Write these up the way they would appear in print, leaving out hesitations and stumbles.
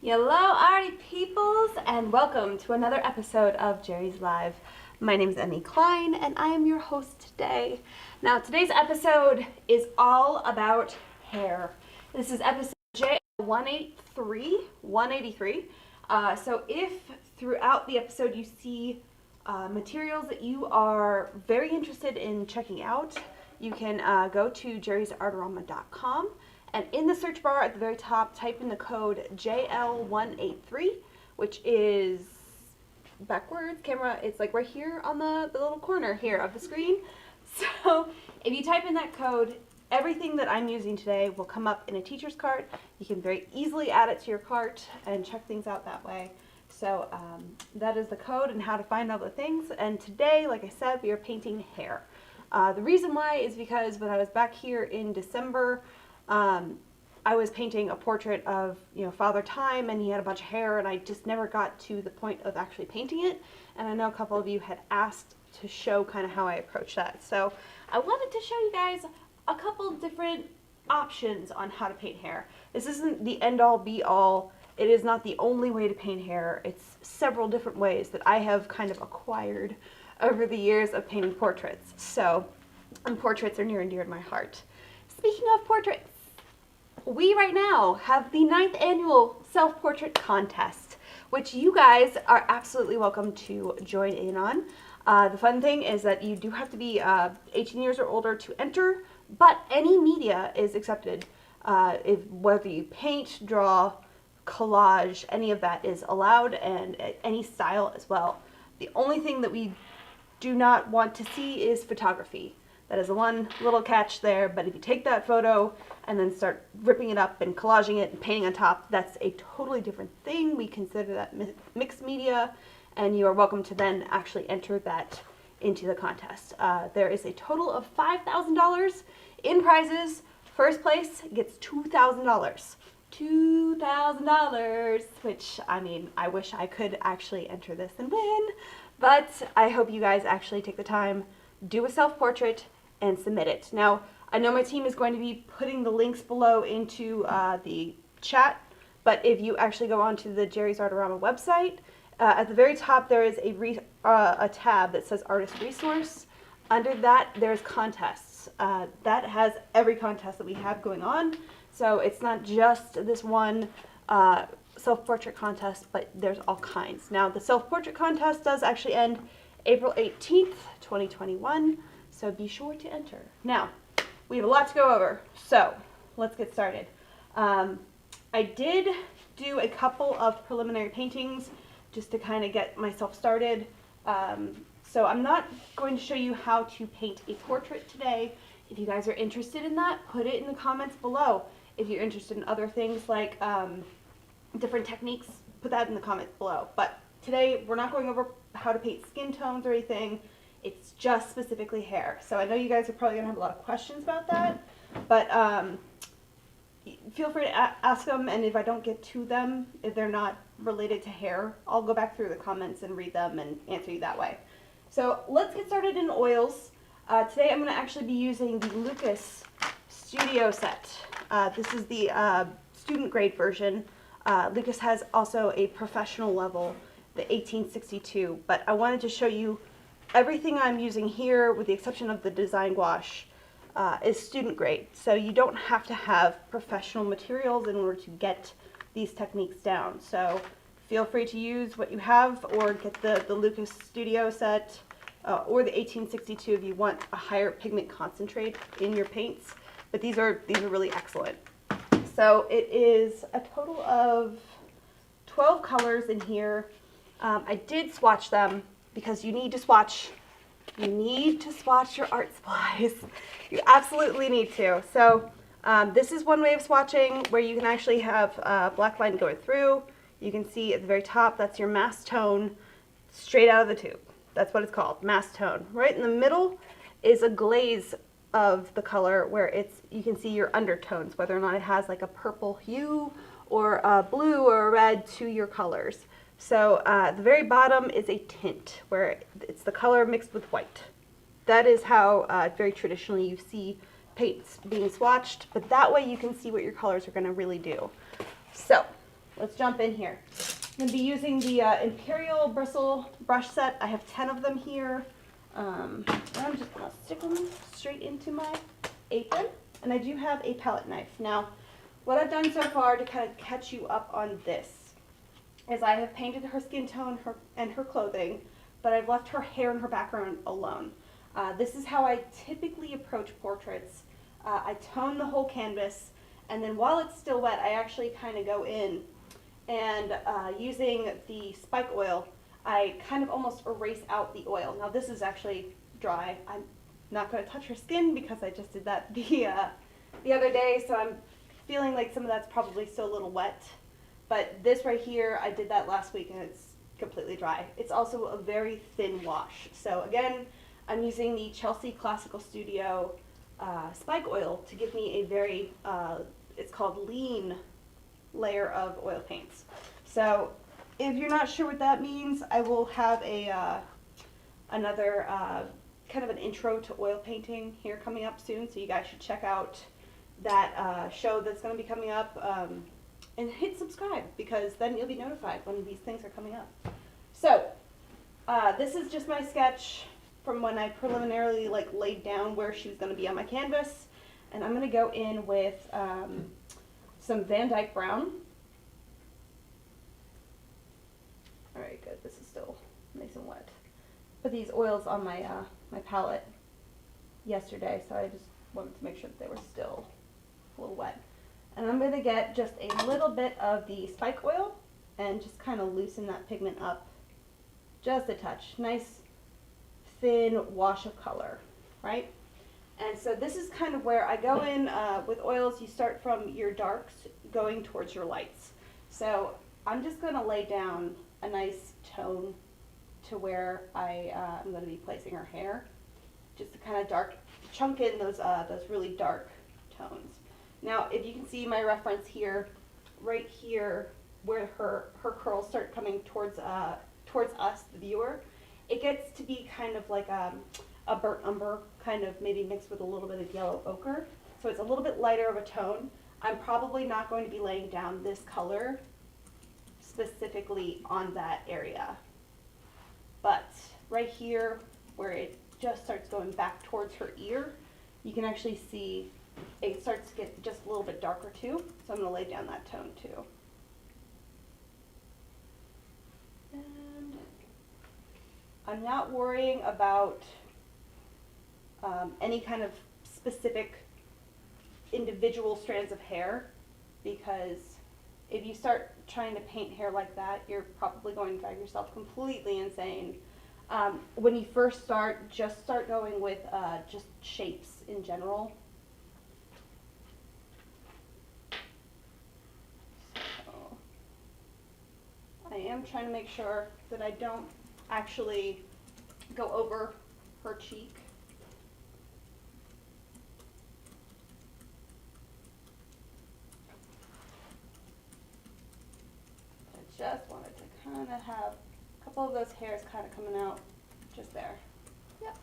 Hello, arty peoples, and welcome to another episode of Jerry's Live. My name is Emmy Klein, and I am your host today. Now, today's episode is all about hair. This is episode J183. So if throughout the episode you see materials that you are very interested in checking out, you can go to jerrysartarama.com. And in the search bar at the very top, type in the code JL183, which is backwards camera. It's like right here on the little corner here of the screen. So if you type in that code, everything that I'm using today will come up in a teacher's cart. You can very easily add it to your cart and check things out that way. So that is the code and how to find all the things. And today, like I said, we are painting hair. The reason why is because when I was back here in December, I was painting a portrait of, Father Time, and he had a bunch of hair, and I just never got to the point of actually painting it. And I know a couple of you had asked to show kind of how I approach that. So I wanted to show you guys a couple different options on how to paint hair. This isn't the end-all be-all. It is not the only way to paint hair. It's several different ways that I have kind of acquired over the years of painting portraits. And portraits are near and dear to my heart. Speaking of portraits, we right now have the 9th annual self-portrait contest, which you guys are absolutely welcome to join in on. The fun thing is that you do have to be 18 years or older to enter, but any media is accepted. Whether you paint, draw, collage, any of that is allowed, and any style as well. The only thing that we do not want to see is photography. That is the one little catch there, but if you take that photo and then start ripping it up and collaging it and painting on top, that's a totally different thing. We consider that mixed media, and you are welcome to then actually enter that into the contest. There is a total of $5,000 in prizes. First place gets $2,000. $2,000, which, I wish I could actually enter this and win, but I hope you guys actually take the time, do a self-portrait, and submit it. Now, I know my team is going to be putting the links below into the chat, but if you actually go onto the Jerry's Artarama website, at the very top there is a tab that says Artist Resource. Under that, there's contests. That has every contest that we have going on, so it's not just this one self-portrait contest, but there's all kinds. Now, the self-portrait contest does actually end April 18th, 2021, so be sure to enter. Now, we have a lot to go over, so let's get started. I did do a couple of preliminary paintings just to kind of get myself started. So I'm not going to show you how to paint a portrait today. If you guys are interested in that, put it in the comments below. If you're interested in other things like different techniques, put that in the comments below. But today, we're not going over how to paint skin tones or anything. It's just specifically hair. So I know you guys are probably going to have a lot of questions about that, but feel free to ask them, and if I don't get to them, if they're not related to hair, I'll go back through the comments and read them and answer you that way. So let's get started in oils. Today I'm going to actually be using the Lucas Studio set. This is the student grade version. Lucas has also a professional level, the 1862, but I wanted to show you everything I'm using here, with the exception of the design gouache, is student grade. So you don't have to have professional materials in order to get these techniques down. So feel free to use what you have, or get the Lucas Studio set, or the 1862 if you want a higher pigment concentrate in your paints. But these are really excellent. So it is a total of 12 colors in here. I did swatch them because you need to swatch. You need to swatch your art supplies. You absolutely need to. So this is one way of swatching, where you can actually have a black line going through. You can see at the very top, that's your mass tone straight out of the tube. That's what it's called, mass tone. Right in the middle is a glaze of the color, where you can see your undertones, whether or not it has like a purple hue or a blue or a red to your colors. So the very bottom is a tint, where it's the color mixed with white. That is how very traditionally you see paints being swatched, but that way you can see what your colors are going to really do. So let's jump in here. I'm going to be using the Imperial Bristle brush set. I have 10 of them here. I'm just going to stick them straight into my apron. And I do have a palette knife. Now, what I've done so far to kind of catch you up on this is I have painted her skin tone and her clothing, but I've left her hair and her background alone. This is how I typically approach portraits. I tone the whole canvas, and then while it's still wet, I actually kind of go in and using the spike oil, I kind of almost erase out the oil. Now this is actually dry. I'm not going to touch her skin because I just did that the other day, so I'm feeling like some of that's probably still a little wet. But this right here, I did that last week and it's completely dry. It's also a very thin wash. So again, I'm using the Chelsea Classical Studio spike oil to give me a very, it's called lean layer of oil paints. So if you're not sure what that means, I will have a another kind of an intro to oil painting here coming up soon, so you guys should check out that show that's going to be coming up, and hit subscribe because then you'll be notified when these things are coming up. So this is just my sketch from when I preliminarily laid down where she was going to be on my canvas, and I'm going to go in with some Van Dyke Brown. Alright, good. This is still nice and wet. Put these oils on my my palette yesterday, so I just wanted to make sure that they were still a little wet. And I'm going to get just a little bit of the spike oil and just kind of loosen that pigment up just a touch. Nice thin wash of color, right? And so this is kind of where I go in with oils. You start from your darks going towards your lights. So I'm just going to lay down a nice tone to where I'm going to be placing her hair, just to kind of chunk in those really dark tones. Now, if you can see my reference here, right here, where her curls start coming towards us, the viewer, it gets to be kind of like a burnt umber, kind of maybe mixed with a little bit of yellow ochre. So it's a little bit lighter of a tone. I'm probably not going to be laying down this color specifically on that area. But right here, where it just starts going back towards her ear, you can actually see it starts to get just a little bit darker too. So I'm going to lay down that tone too. And I'm not worrying about any kind of specific individual strands of hair, because if you start trying to paint hair like that, you're probably going to drive yourself completely insane. When you first start, just start going with just shapes in general. So I am trying to make sure that I don't actually go over her cheek. Just wanted to kind of have a couple of those hairs kind of coming out just there. Yep.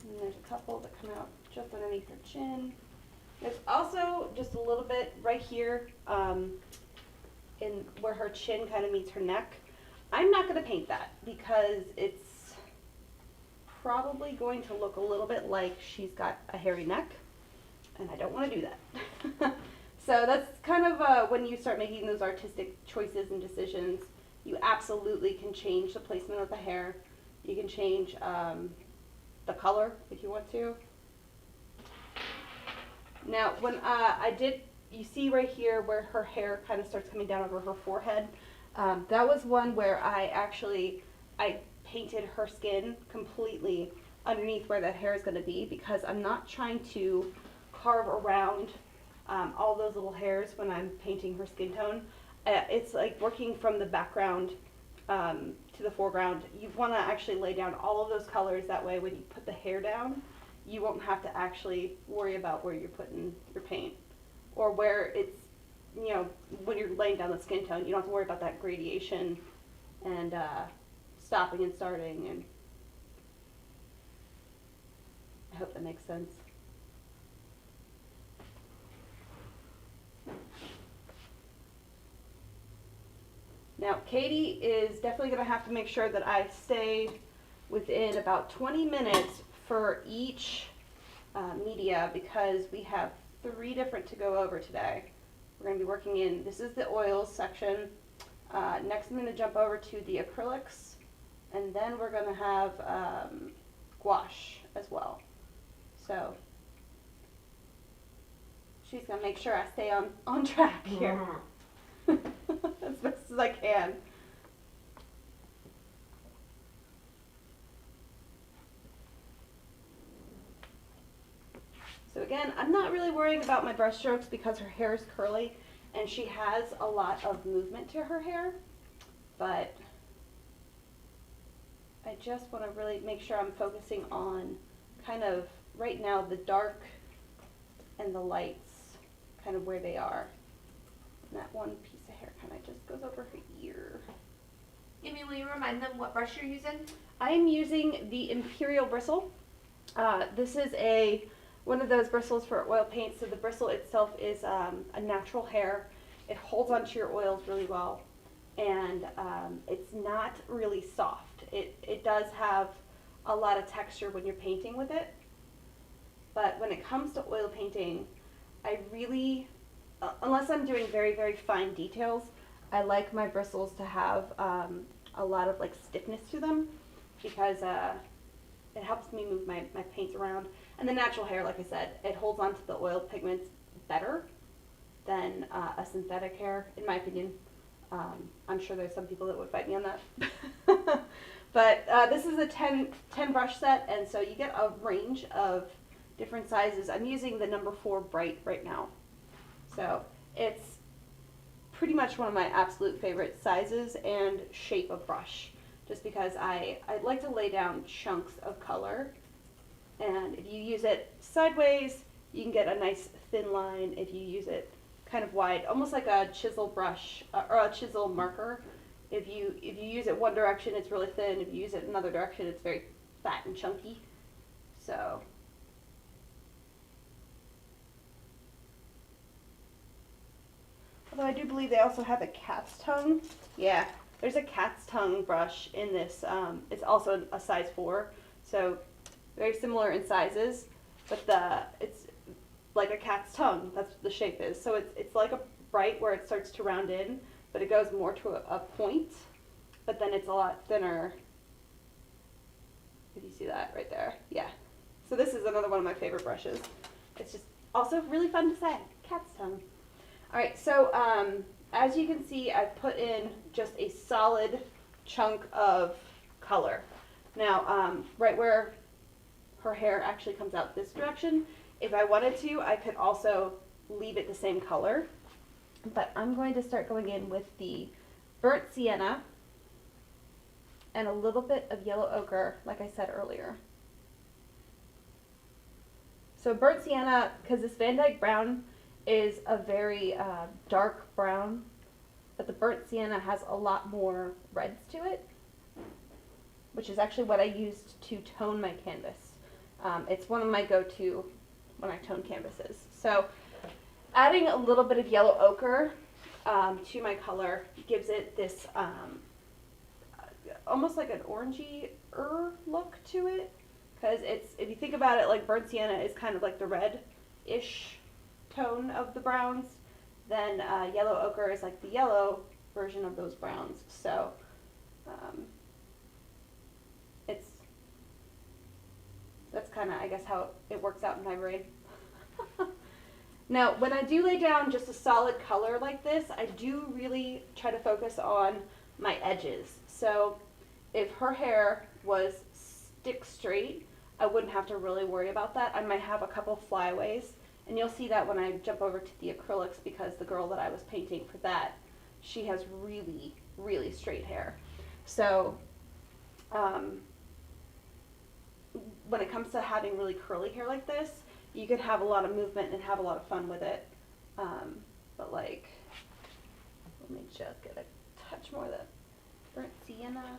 And there's a couple that come out just underneath her chin. There's also just a little bit right here in where her chin kind of meets her neck. I'm not going to paint that because it's probably going to look a little bit like she's got a hairy neck, and I don't want to do that. So that's kind of when you start making those artistic choices and decisions, you absolutely can change the placement of the hair. You can change the color if you want to. Now, when you see right here where her hair kind of starts coming down over her forehead, that was one where I painted her skin completely underneath where that hair is going to be, because I'm not trying to carve around all those little hairs when I'm painting her skin tone. It's like working from the background to the foreground. You want to actually lay down all of those colors, that way when you put the hair down, you won't have to actually worry about where you're putting your paint, or where it's, you know, when you're laying down the skin tone, you don't have to worry about that gradation and stopping and starting. And I hope that makes sense. Now, Katie is definitely going to have to make sure that I stay within about 20 minutes for each media because we have 3 different to go over today. We're going to be working in, this is the oils section. Next I'm going to jump over to the acrylics, and then we're going to have gouache as well. So she's going to make sure I stay on track here as best as I can. So again, I'm not really worrying about my brush strokes because her hair is curly and she has a lot of movement to her hair, but I just want to really make sure I'm focusing on kind of right now the dark and the lights, kind of where they are. And that one piece of hair kind of just goes over her ear. Emmy, will you remind them what brush you're using? I am using the Imperial Bristle. This is one of those bristles for oil paint. So the bristle itself is a natural hair. It holds onto your oils really well, and it's not really soft. It does have a lot of texture when you're painting with it, but when it comes to oil painting, I really, unless I'm doing very, very fine details, I like my bristles to have a lot of like stiffness to them because it helps me move my paints around. And the natural hair, like I said, it holds onto the oil pigments better than a synthetic hair, in my opinion. I'm sure there's some people that would fight me on that. But this is a 10 brush set, and so you get a range of different sizes. I'm using the number 4 bright right now. So it's pretty much one of my absolute favorite sizes and shape of brush, just because I like to lay down chunks of color. And if you use it sideways, you can get a nice thin line. If you use it kind of wide, almost like a chisel brush or a chisel marker, if you use it one direction, it's really thin. If you use it another direction, it's very fat and chunky. So although I do believe they also have a cat's tongue. Yeah, there's a cat's tongue brush in this. It's also a size 4, so very similar in sizes, but it's like a cat's tongue. That's what the shape is. So it's like a bright where it starts to round in, but it goes more to a point, but then it's a lot thinner. If you see that right there, yeah. So this is another one of my favorite brushes. It's just also really fun to say, cat's tongue. All right, so as you can see, I've put in just a solid chunk of color. Now, right where her hair actually comes out this direction, if I wanted to, I could also leave it the same color. But I'm going to start going in with the burnt sienna and a little bit of yellow ochre, like I said earlier. So burnt sienna, because this Van Dyke brown is a very dark brown, but the burnt sienna has a lot more reds to it, which is actually what I used to tone my canvas. It's one of my go-to when I tone canvases. So adding a little bit of yellow ochre to my color gives it this almost like an orangey-er look to it, because if you think about it, like burnt sienna is kind of like the red-ish tone of the browns, then yellow ochre is like the yellow version of those browns. So that's kind of, I guess, how it works out in my brain. Now, when I do lay down just a solid color like this, I do really try to focus on my edges. So if her hair was stick straight, I wouldn't have to really worry about that. I might have a couple flyaways, and you'll see that when I jump over to the acrylics, because the girl that I was painting for that, she has really, really straight hair. So when it comes to having really curly hair like this, you can have a lot of movement and have a lot of fun with it. But like, let me just get a touch more of the burnt sienna.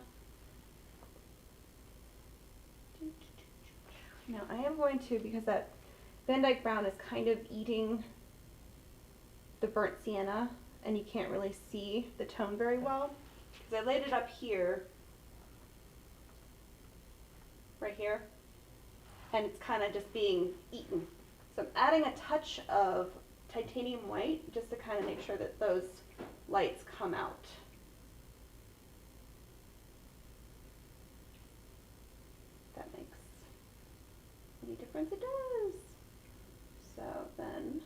Now I am going to, because that Van Dyke brown is kind of eating the burnt sienna and you can't really see the tone very well, because I laid it up here, right here, and it's kind of just being eaten. So I'm adding a touch of titanium white just to kind of make sure that those lights come out. That makes any difference, it does. So then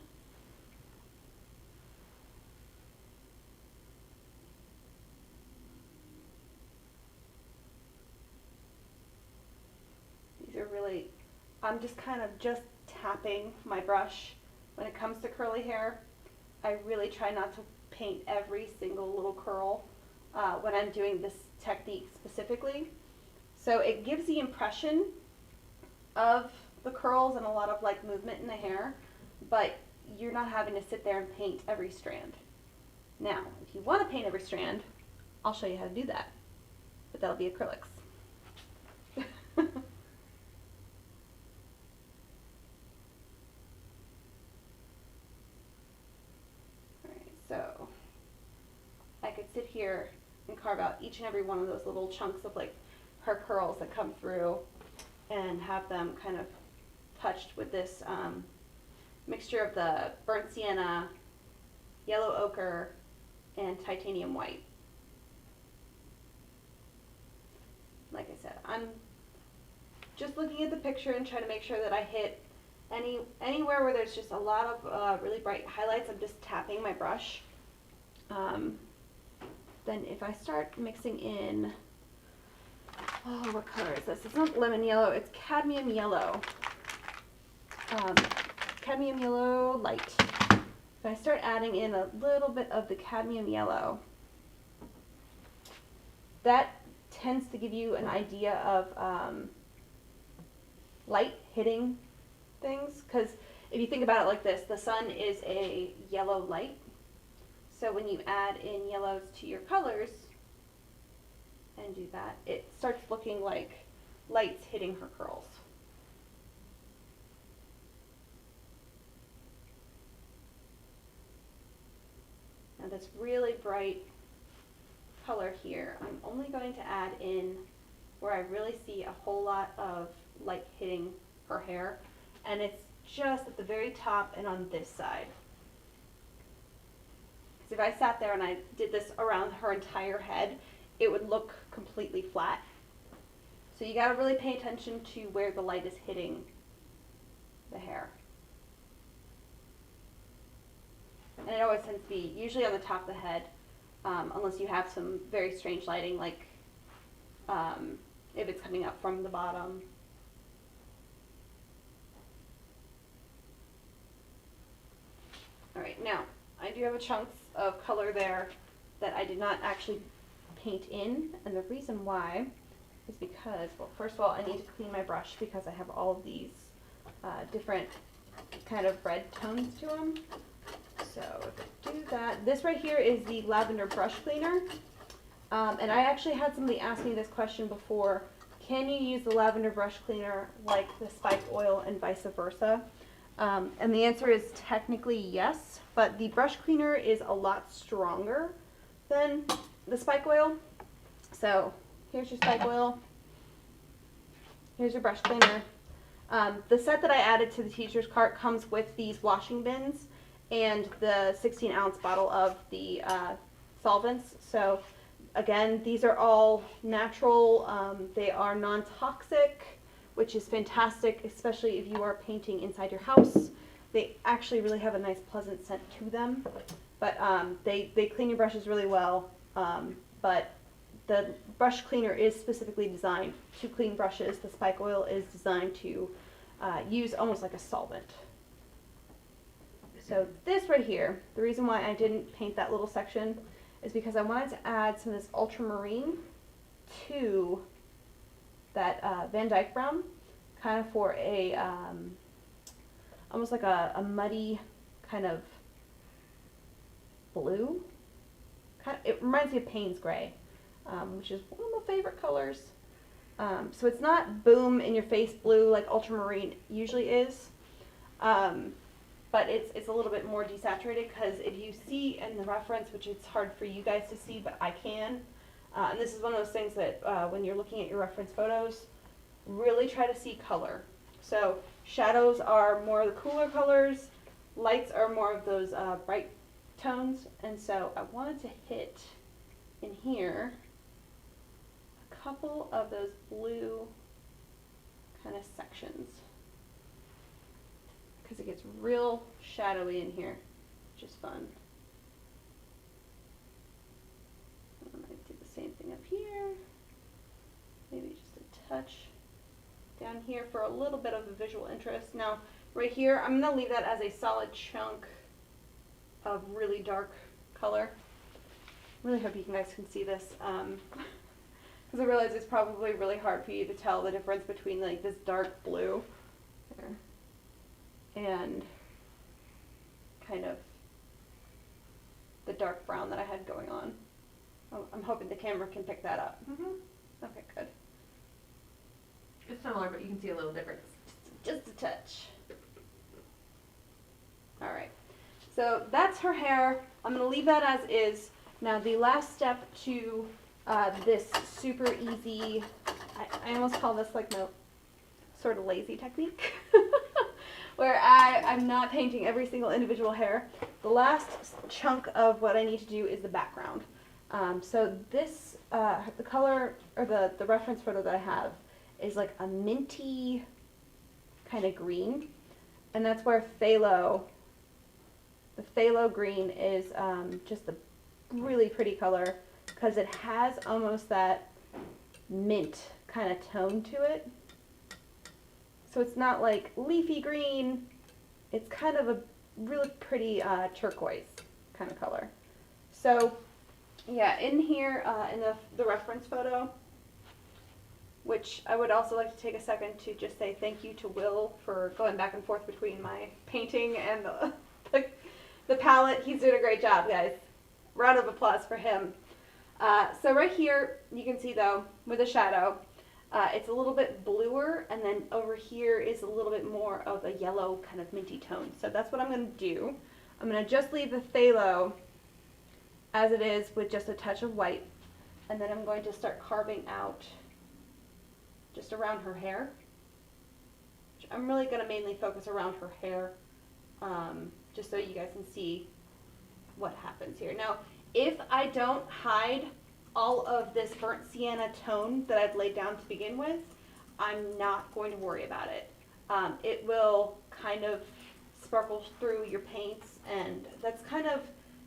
these are really, I'm just kind of just tapping my brush when it comes to curly hair. I really try not to paint every single little curl when I'm doing this technique specifically. So it gives the impression of the curls and a lot of like movement in the hair, but you're not having to sit there and paint every strand. Now, if you want to paint every strand, I'll show you how to do that, but that'll be acrylics. So I could sit here and carve out each and every one of those little chunks of like her curls that come through and have them kind of touched with this mixture of the burnt sienna, yellow ochre, and titanium white. Like I said, I'm just looking at the picture and trying to make sure that I hit anywhere where there's just a lot of really bright highlights. I'm just tapping my brush. Then if I start mixing in, oh, what color is this? It's not lemon yellow, it's cadmium yellow. Cadmium yellow light. If I start adding in a little bit of the cadmium yellow, that tends to give you an idea of light hitting things, because if you think about it like this, the sun is a yellow light. So when you add in yellows to your colors and do that, it starts looking like lights hitting her curls. Now this really bright color here, I'm only going to add in where I really see a whole lot of light hitting her hair, and it's just at the very top and on this side. Because if I sat there and I did this around her entire head, it would look completely flat. So you got to really pay attention to where the light is hitting the hair. And it always tends to be usually on the top of the head, unless you have some very strange lighting, like if it's coming up from the bottom. All right, now I do have a chunks of color there that I did not actually paint in, and the reason why is because, well, first of all, I need to clean my brush because I have all of these different kind of red tones to them. So if I do that, this right here is the Lavender brush cleaner, and I actually had somebody ask me this question before: can you use the Lavender brush cleaner like the spike oil and vice versa? And the answer is technically yes, but the brush cleaner is a lot stronger than the spike oil. So here's your spike oil, here's your brush cleaner. The set that I added to the teacher's cart comes with these washing bins and the 16-ounce bottle of the solvents. So again, these are all natural, they are non-toxic, which is fantastic, especially if you are painting inside your house. They actually really have a nice pleasant scent to them, but they clean your brushes really well, but the brush cleaner is specifically designed to clean brushes. The spike oil is designed to use almost like a solvent. So this right here, the reason why I didn't paint that little section is because I wanted to add some of this ultramarine to that Van Dyke brown, kind of for a almost like a muddy kind of blue. It reminds me of Payne's Gray, which is one of my favorite colors. So it's not boom in your face blue like ultramarine usually is, but it's a little bit more desaturated, because if you see in the reference, which it's hard for you guys to see, but I can, And this is one of those things that when you're looking at your reference photos, really try to see color. So shadows are more of the cooler colors, lights are more of those bright tones, and so I wanted to hit in here a couple of those blue kind of sections because it gets real shadowy in here, which is fun. I might do the same thing up here, maybe just a touch down here for a little bit of a visual interest. Now right here I'm going to leave that as a solid chunk of really dark color. Really hope you guys can see this because I realize it's probably really hard for you to tell the difference between like this dark blue there and kind of the dark brown that I had going on. I'm hoping the camera can pick that up. Okay, good. It's similar, but you can see a little difference. Just a touch. All right, so that's her hair. I'm going to leave that as is. Now the last step to this super easy, I almost call this like my sort of lazy technique, where I'm not painting every single individual hair. The last chunk of what I need to do is the background. So this, the color, or the reference photo that I have is like a minty kind of green, and that's where phthalo, the phthalo green is just a really pretty color because it has almost that mint kind of tone to it. So it's not like leafy green, it's kind of a really pretty turquoise kind of color. So yeah, in here in the reference photo, which I would also like to take a second to just say thank you to Will for going back and forth between my painting and the palette. He's doing a great job, guys. Round of applause for him. So right here, you can see though, with the shadow, it's a little bit bluer, and then over here is a little bit more of a yellow kind of minty tone. So that's what I'm going to do. I'm going to just leave the phthalo as it is with just a touch of white, and then I'm going to start carving out just around her hair. I'm really going to mainly focus around her hair, just so you guys can see what happens here. Now, if I don't hide all of this burnt sienna tone that I've laid down to begin with, I'm not going to worry about it. It will kind of sparkle through your paints, and that's kind of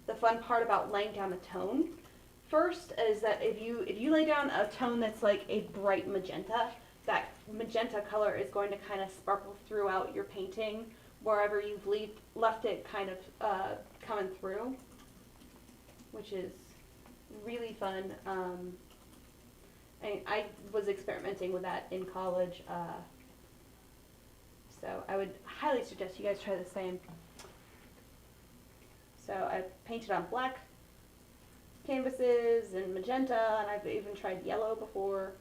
the fun part about laying down the tone. First is that if you lay down a tone that's like a bright magenta, that magenta color is going to kind of sparkle throughout your painting wherever you've left it kind of coming through, which is really fun. I was experimenting with that in college, so I would highly suggest you guys try the same. So I painted on black canvases and magenta, and I've even tried yellow before.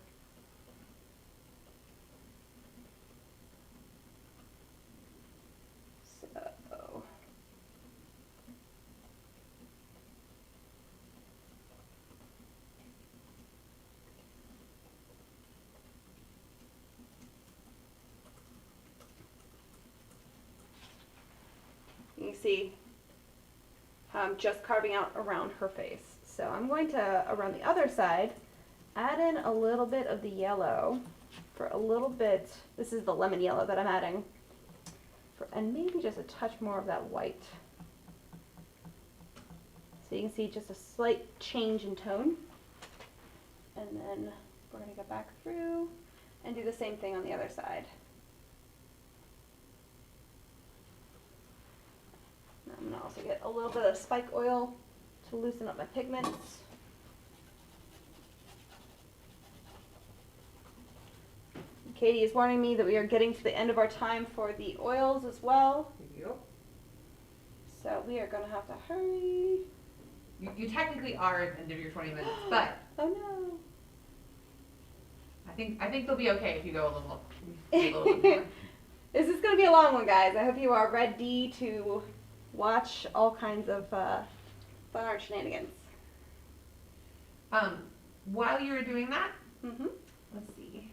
So you can see how I'm just carving out around her face. So I'm going to, around the other side, add in a little bit of the yellow for a little bit. This is the lemon yellow that I'm adding. And maybe just a touch more of that white. So you can see just a slight change in tone. And then we're going to go back through and do the same thing on the other side. I'm going to also get a little bit of spike oil to loosen up my pigments. Katie is warning me that we are getting to the end of our time for the oils as well. Yep. So we are going to have to hurry. You technically are at the end of your 20 minutes, but oh no. I think they'll be okay if you go a little bit more. This is going to be a long one, guys. I hope you are ready to watch all kinds of fun art shenanigans. while you're doing that, Mm-hmm. Do let's see.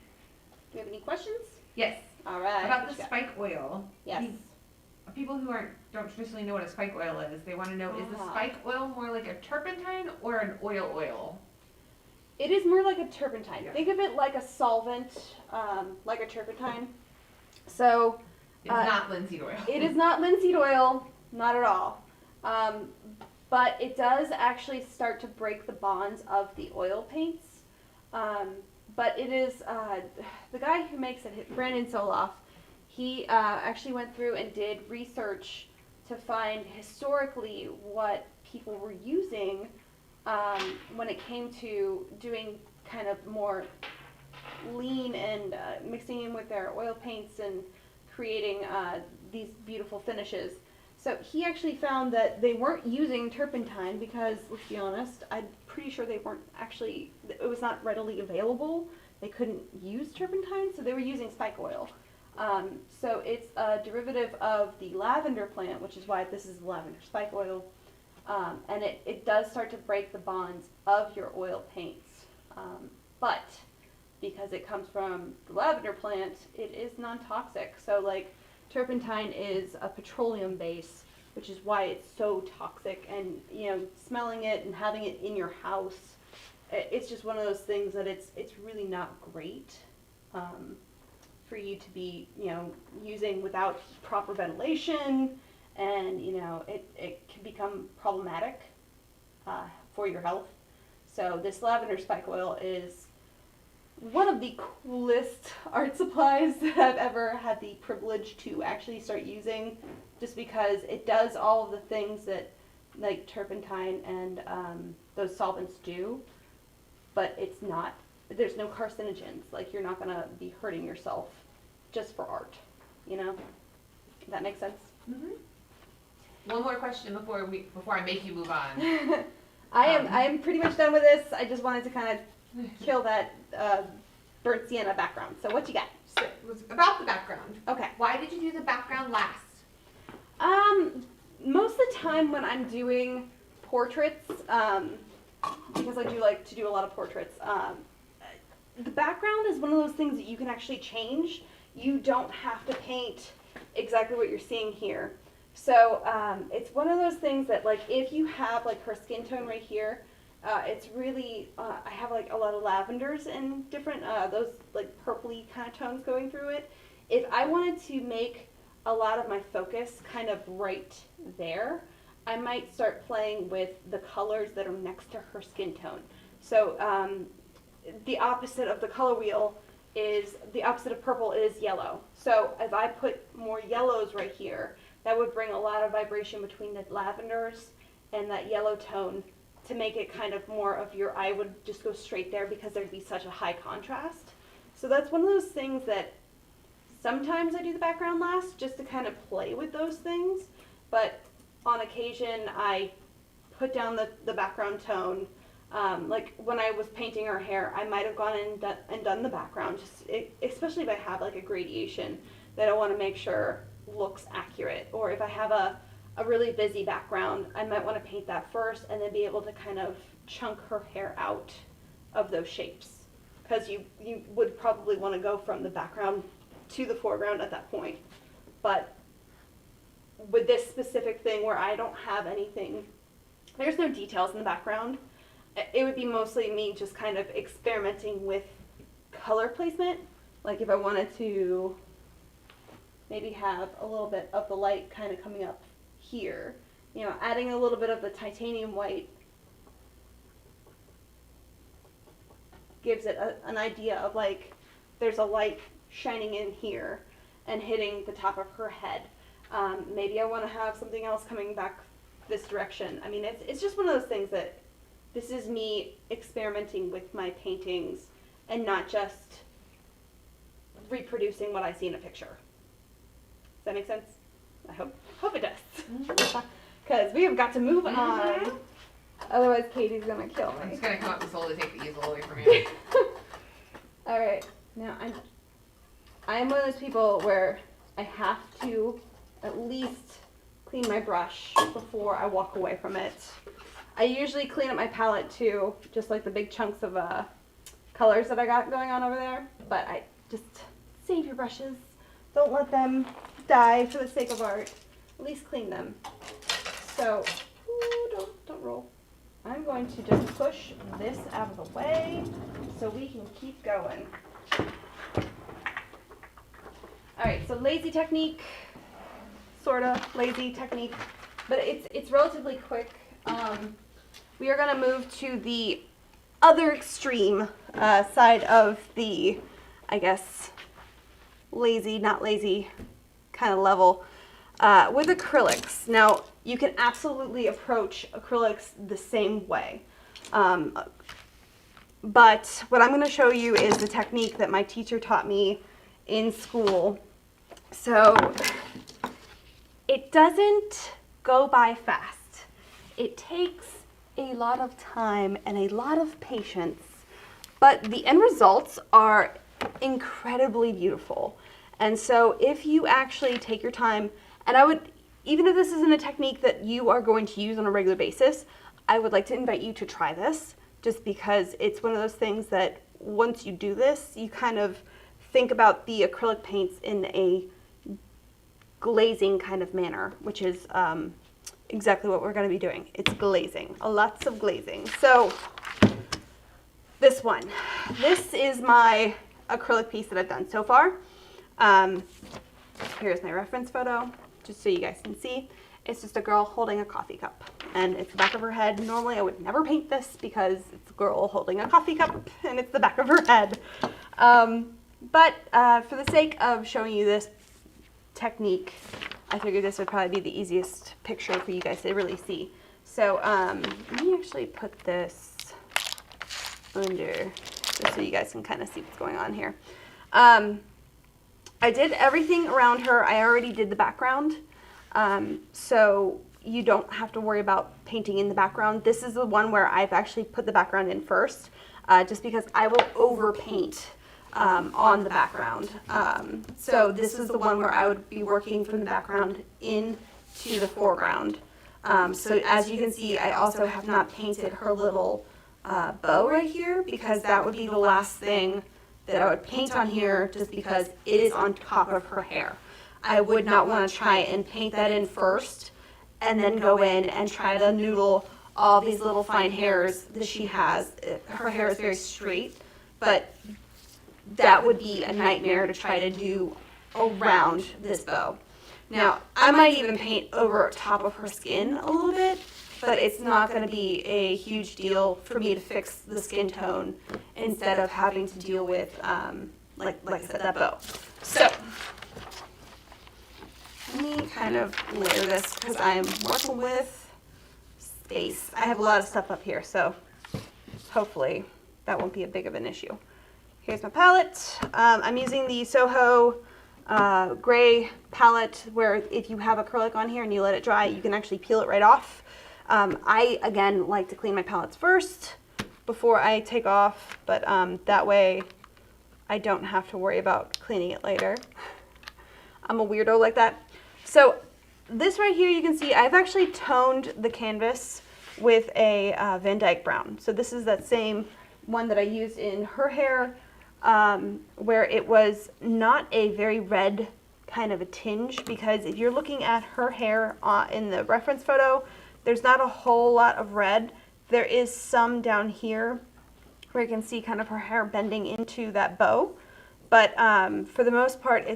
you have any questions? Yes. All right. About the spike oil. Yes. People who don't traditionally know what a spike oil is, they want to know, is the Ah. spike oil more like a turpentine or an oil? It is more like a turpentine. Yeah. Think of it like a solvent, like a turpentine. So It's not linseed oil. it is not linseed oil, not at all. But it does actually start to break the bonds of the oil paints. But it is, the guy who makes it, Brandon Soloff, he actually went through and did research to find historically what people were using when it came to doing kind of more lean and mixing in with their oil paints and creating these beautiful finishes. So he actually found that they weren't using turpentine because, let's be honest, I'm pretty sure they weren't actually, it was not readily available. They couldn't use turpentine, so they were using spike oil. So it's a derivative of the lavender plant, which is why this is lavender spike oil. And it does start to break the bonds of your oil paints. But because it comes from the lavender plant, it is non-toxic. So like turpentine is a petroleum base, which is why it's so toxic. And you know, smelling it and having it in your house, it's just one of those things that it's really not great for you to be, you know, using without proper ventilation. And you know, it can become problematic for your health. So this lavender spike oil is one of the coolest art supplies that I've ever had the privilege to actually start using, just because it does all of the things that like turpentine and those solvents do, but it's not, there's no carcinogens. Like you're not gonna be hurting yourself just for art, you know? That makes sense? Mm-hmm. One more question before I make you move on. I am pretty much done with this. I just wanted to kind of kill that burnt sienna background. So what you got? So it was about the background. Okay. Why did you do the background last? Most of the time when I'm doing portraits, because I do like to do a lot of portraits, the background is one of those things that you can actually change. You don't have to paint exactly what you're seeing here. So it's one of those things that, like, if you have like her skin tone right here, it's really, I have like a lot of lavenders and different, those like purpley kind of tones going through it. If I wanted to make a lot of my focus kind of right there, I might start playing with the colors that are next to her skin tone. So the opposite of the color wheel is, the opposite of purple is yellow. So if I put more yellows right here, that would bring a lot of vibration between the lavenders and that yellow tone to make it kind of more of your eye would just go straight there because there'd be such a high contrast. So that's one of those things that sometimes I do the background last just to kind of play with those things. But on occasion I put down the background tone. Like when I was painting her hair, I might have gone in and done the background, especially if I have like a gradation that I want to make sure looks accurate, or if I have a really busy background, I might want to paint that first and then be able to kind of chunk her hair out of those shapes, because you would probably want to go from the background to the foreground at that point. But with this specific thing where I don't have anything, there's no details in the background, it would be mostly me just kind of experimenting with color placement. Like if I wanted to maybe have a little bit of the light kind of coming up here, you know, adding a little bit of the titanium white gives it an idea of like there's a light shining in here and hitting the top of her head. Maybe I want to have something else coming back this direction. I mean, it's just one of those things that this is me experimenting with my paintings and not just reproducing what I see in a picture. Does that make sense? I hope it does. Because we have got to move on. Otherwise Katie's going to kill I'm me. just going to come up this hole to take the easel away from you. Alright, now I am one of those people where I have to at least clean my brush before I walk away from it. I usually clean up my palette too, just like the big chunks of colors that I got going on over there. But I just save your brushes. Don't let them die for the sake of art. At least clean them. So, ooh, don't roll. I'm going to just push this out of the way so we can keep going. Alright, so lazy technique, sort of lazy technique, but it's relatively quick. We are going to move to the other extreme side of the, I guess, lazy, not lazy kind of level with acrylics. Now, you can absolutely approach acrylics the same way. But what I'm going to show you is the technique that my teacher taught me in school. So it doesn't go by fast. It takes a lot of time and a lot of patience, but the end results are incredibly beautiful. And so if you actually take your time, and I would, even if this isn't a technique that you are going to use on a regular basis, I would like to invite you to try this, just because it's one of those things that once you do this, you kind of think about the acrylic paints in a glazing kind of manner, which is exactly what we're going to be doing. It's glazing, lots of glazing. So this one, this is my acrylic piece that I've done so far. Here's my reference photo, just so you guys can see. It's just a girl holding a coffee cup, and it's the back of her head. Normally I would never paint this because it's a girl holding a coffee cup and it's the back of her head. But for the sake of showing you this technique, I figured this would probably be the easiest picture for you guys to really see. So let me actually put this under, just so you guys can kind of see what's going on here. I did everything around her. I already did the background, so you don't have to worry about painting in the background. This is the one where I've actually put the background in first, just because I will overpaint on the background. So this is the one where I would be working from the background into the foreground. So as you can see, I also have not painted her little bow right here, because that would be the last thing that I would paint on here, just because it is on top of her hair. I would not want to try and paint that in first and then go in and try to noodle all these little fine hairs that she has. Her hair is very straight, but that would be a nightmare to try to do around this bow. Now, I might even paint over top of her skin a little bit, but it's not going to be a huge deal for me to fix the skin tone instead of having to deal with, like I said, that bow. So, let me kind of layer this because I'm working with space. I have a lot of stuff up here, so hopefully that won't be a big of an issue. Here's my palette. I'm using the Soho gray palette, where if you have acrylic on here and you let it dry, you can actually peel it right off. I, again, like to clean my palettes first before I take off, but that way I don't have to worry about cleaning it later. I'm a weirdo like that. So this right here, you can see I've actually toned the canvas with a Van Dyke brown. So this is that same one that I used in her hair, where it was not a very red kind of a tinge, because if you're looking at her hair in the reference photo, there's not a whole lot of red. There is some down here where you can see kind of her hair bending into that bow. But for the most part,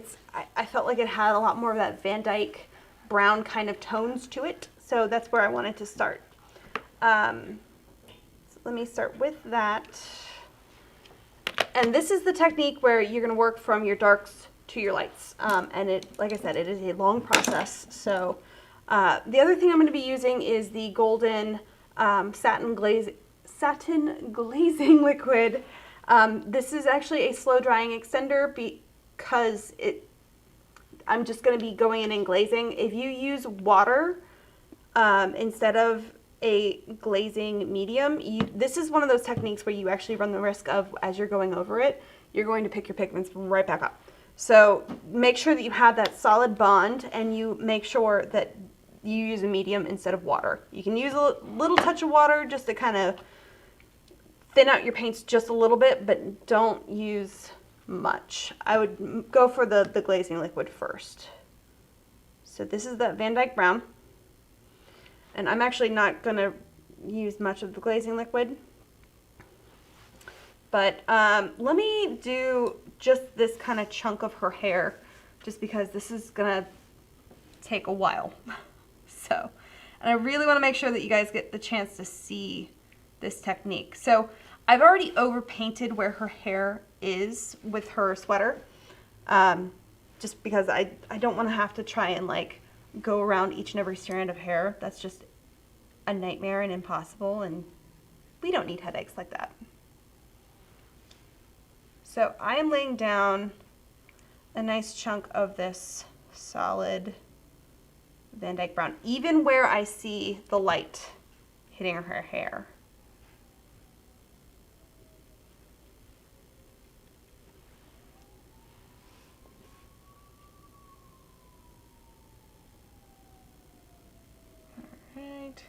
I felt like it had a lot more of that Van Dyke brown kind of tones to it. So that's where I wanted to start. So let me start with that. And this is the technique where you're going to work from your darks to your lights. And it, like I said, it is a long process. So the other thing I'm going to be using is the golden satin glazing liquid. This is actually a slow drying extender because I'm just going to be going in and glazing. If you use water instead of a glazing medium, this is one of those techniques where you actually run the risk of, as you're going over it, you're going to pick your pigments right back up. So make sure that you have that solid bond, and you make sure that you use a medium instead of water. You can use a little touch of water just to kind of thin out your paints just a little bit, but don't use much. I would go for the glazing liquid first. So this is the Van Dyke Brown. And I'm actually not going to use much of the glazing liquid. But let me do just this kind of chunk of her hair, just because this is going to take a while. So, and I really want to make sure that you guys get the chance to see this technique. So I've already overpainted where her hair is with her sweater, just because I don't want to have to try and like go around each and every strand of hair. That's just a nightmare and impossible, and we don't need headaches like that. So I am laying down a nice chunk of this solid Van Dyke Brown, even where I see the light hitting her hair. Alright,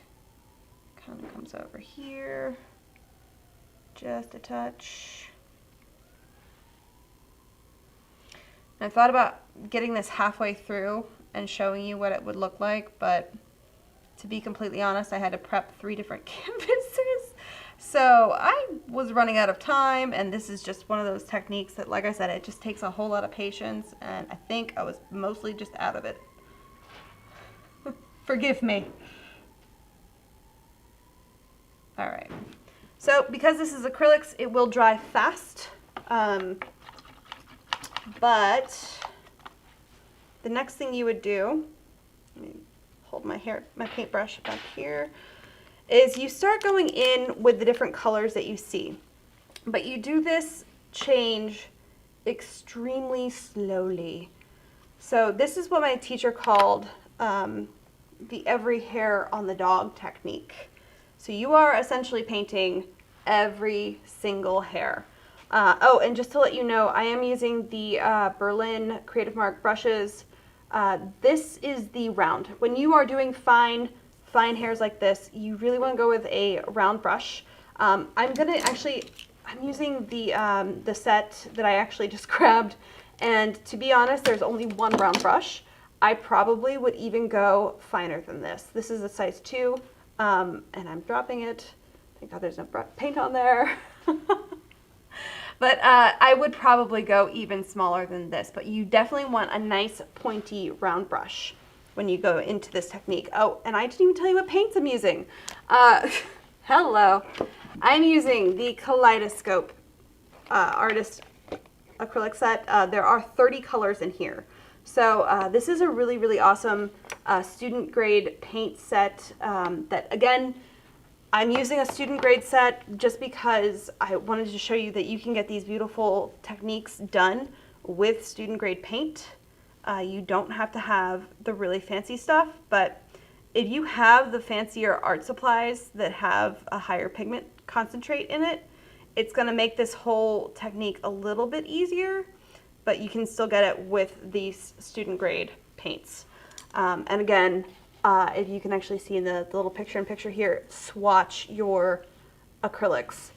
kind of comes over here, just a touch. I thought about getting this halfway through and showing you what it would look like, but to be completely honest, I had to prep 3 different canvases. So I was running out of time, and this is just one of those techniques that, like I said, it just takes a whole lot of patience, and I think I was mostly just out of it. Forgive me. All right. So because this is acrylics, it will dry fast. But the next thing you would do, let me hold my paintbrush back here, is you start going in with the different colors that you see. But you do this change extremely slowly. So this is what my teacher called the every hair on the dog technique. So you are essentially painting every single hair. Oh, and just to let you know, I am using the Berlin Creative Mark brushes. This is the round. When you are doing fine hairs like this, you really want to go with a round brush. I'm using the set that I actually just grabbed, and to be honest, there's only one round brush. I probably would even go finer than this. This is a size 2, and I'm dropping it. Thank God there's no paint on there. But I would probably go even smaller than this, but you definitely want a nice pointy round brush when you go into this technique. Oh, and I didn't even tell you what paints I'm using. Hello. I'm using the Kaleidoscope Artist acrylic set. There are 30 colors in here. So this is a really, really awesome student grade paint set that, again, I'm using a student grade set just because I wanted to show you that you can get these beautiful techniques done with student grade paint. You don't have to have the really fancy stuff, but if you have the fancier art supplies that have a higher pigment concentrate in it, it's going to make this whole technique a little bit easier, but you can still get it with these student grade paints. And again, if you can actually see in the little picture-in-picture here, swatch your acrylics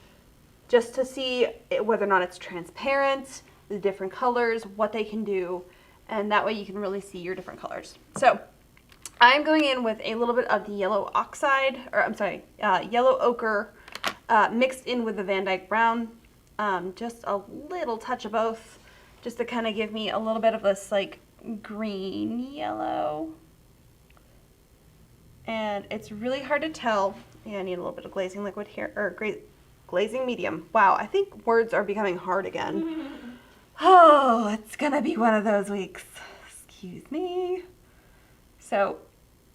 just to see whether or not it's transparent, the different colors, what they can do, and that way you can really see your different colors. So I'm going in with a little bit of the yellow oxide, or I'm sorry, yellow ochre mixed in with the Van Dyke Brown, just a little touch of both, just to kind of give me a little bit of this like green yellow. And it's really hard to tell. Yeah, I need a little bit of glazing liquid here, or glazing medium. Wow, I think words are becoming hard again. Oh, it's gonna be one of those weeks. Excuse me. So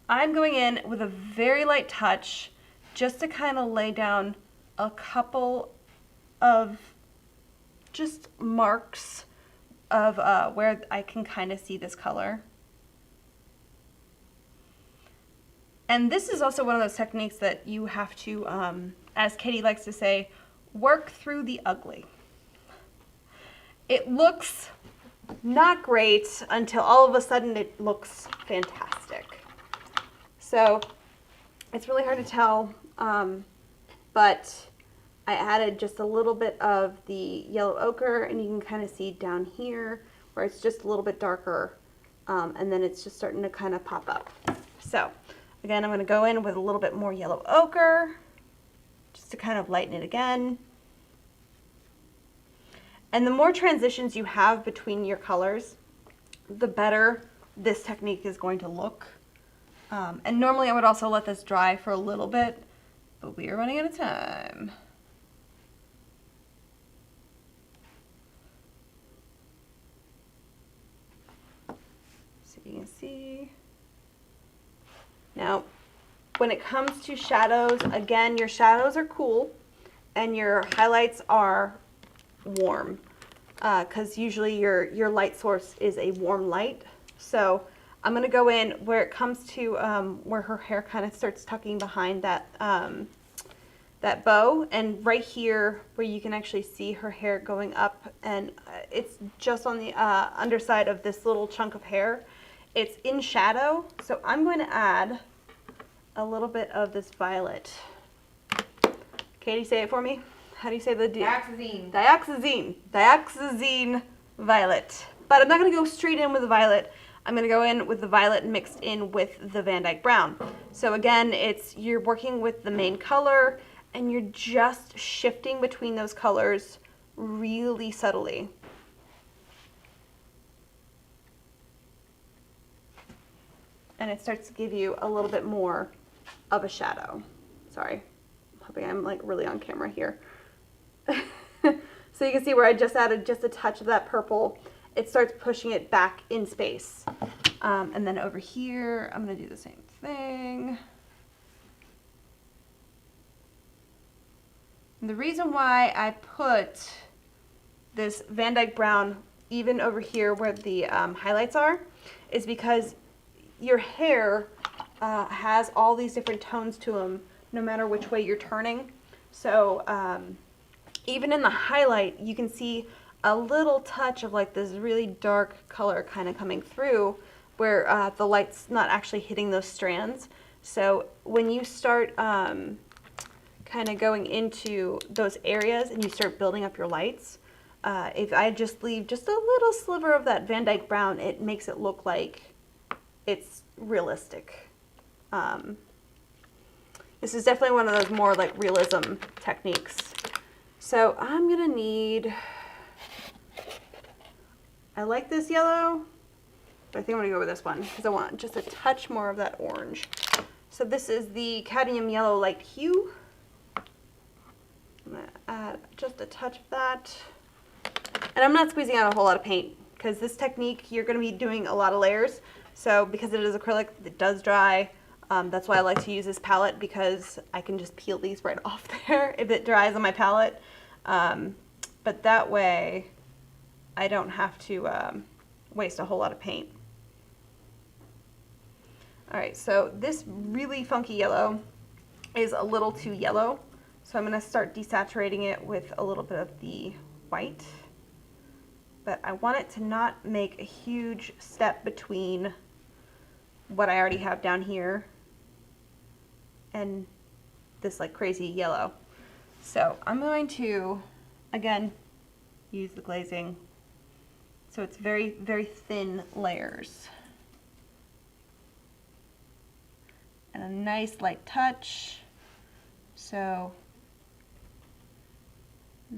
I'm going in with a very light touch just to kind of lay down a couple of just marks of where I can kind of see this color. And this is also one of those techniques that you have to, as Katie likes to say, work through the ugly. It looks not great until all of a sudden it looks fantastic. So it's really hard to tell, but I added just a little bit of the yellow ochre, and you can kind of see down here where it's just a little bit darker, and then it's just starting to kind of pop up. So again, I'm going to go in with a little bit more yellow ochre just to kind of lighten it again. And the more transitions you have between your colors, the better this technique is going to look. And normally I would also let this dry for a little bit, but we are running out of time. So you can see. Now, when it comes to shadows, again, your shadows are cool and your highlights are warm, because usually your light source is a warm light. So I'm going to go in where it comes to where her hair kind of starts tucking behind that that bow, and right here where you can actually see her hair going up, and it's just on the underside of this little chunk of hair. It's in shadow, so I'm going to add a little bit of this violet. Katie, say it for me. How do you say the Dioxazine. Dioxazine. Dioxazine violet. But I'm not going to go straight in with the violet. I'm going to go in with the violet mixed in with the Van Dyke brown. So again, you're working with the main color and you're just shifting between those colors really subtly. And it starts to give you a little bit more of a shadow. Sorry, I'm hoping I'm like really on camera here. So you can see where I just added just a touch of that purple. It starts pushing it back in space. And then over here, I'm going to do the same thing. And the reason why I put this Van Dyke brown even over here where the highlights are is because your hair has all these different tones to them no matter which way you're turning. So even in the highlight, you can see a little touch of like this really dark color kind of coming through where the light's not actually hitting those strands. So when you start kind of going into those areas and you start building up your lights, if I just leave just a little sliver of that Van Dyke brown, it makes it look like it's realistic. This is definitely one of those more like realism techniques. So I'm gonna need, I like this yellow, but I think I'm gonna go with this one because I want just a touch more of that orange. So this is the Cadmium Yellow Light Hue. I'm gonna add just a touch of that. And I'm not squeezing out a whole lot of paint because this technique, you're gonna be doing a lot of layers. So because it is acrylic, it does dry. That's why I like to use this palette, because I can just peel these right off there if it dries on my palette. But that way I don't have to waste a whole lot of paint. Alright, so this really funky yellow is a little too yellow. So I'm going to start desaturating it with a little bit of the white. But I want it to not make a huge step between what I already have down here and this like crazy yellow. So I'm going to, again, use the glazing. So it's very, very thin layers. And a nice light touch. So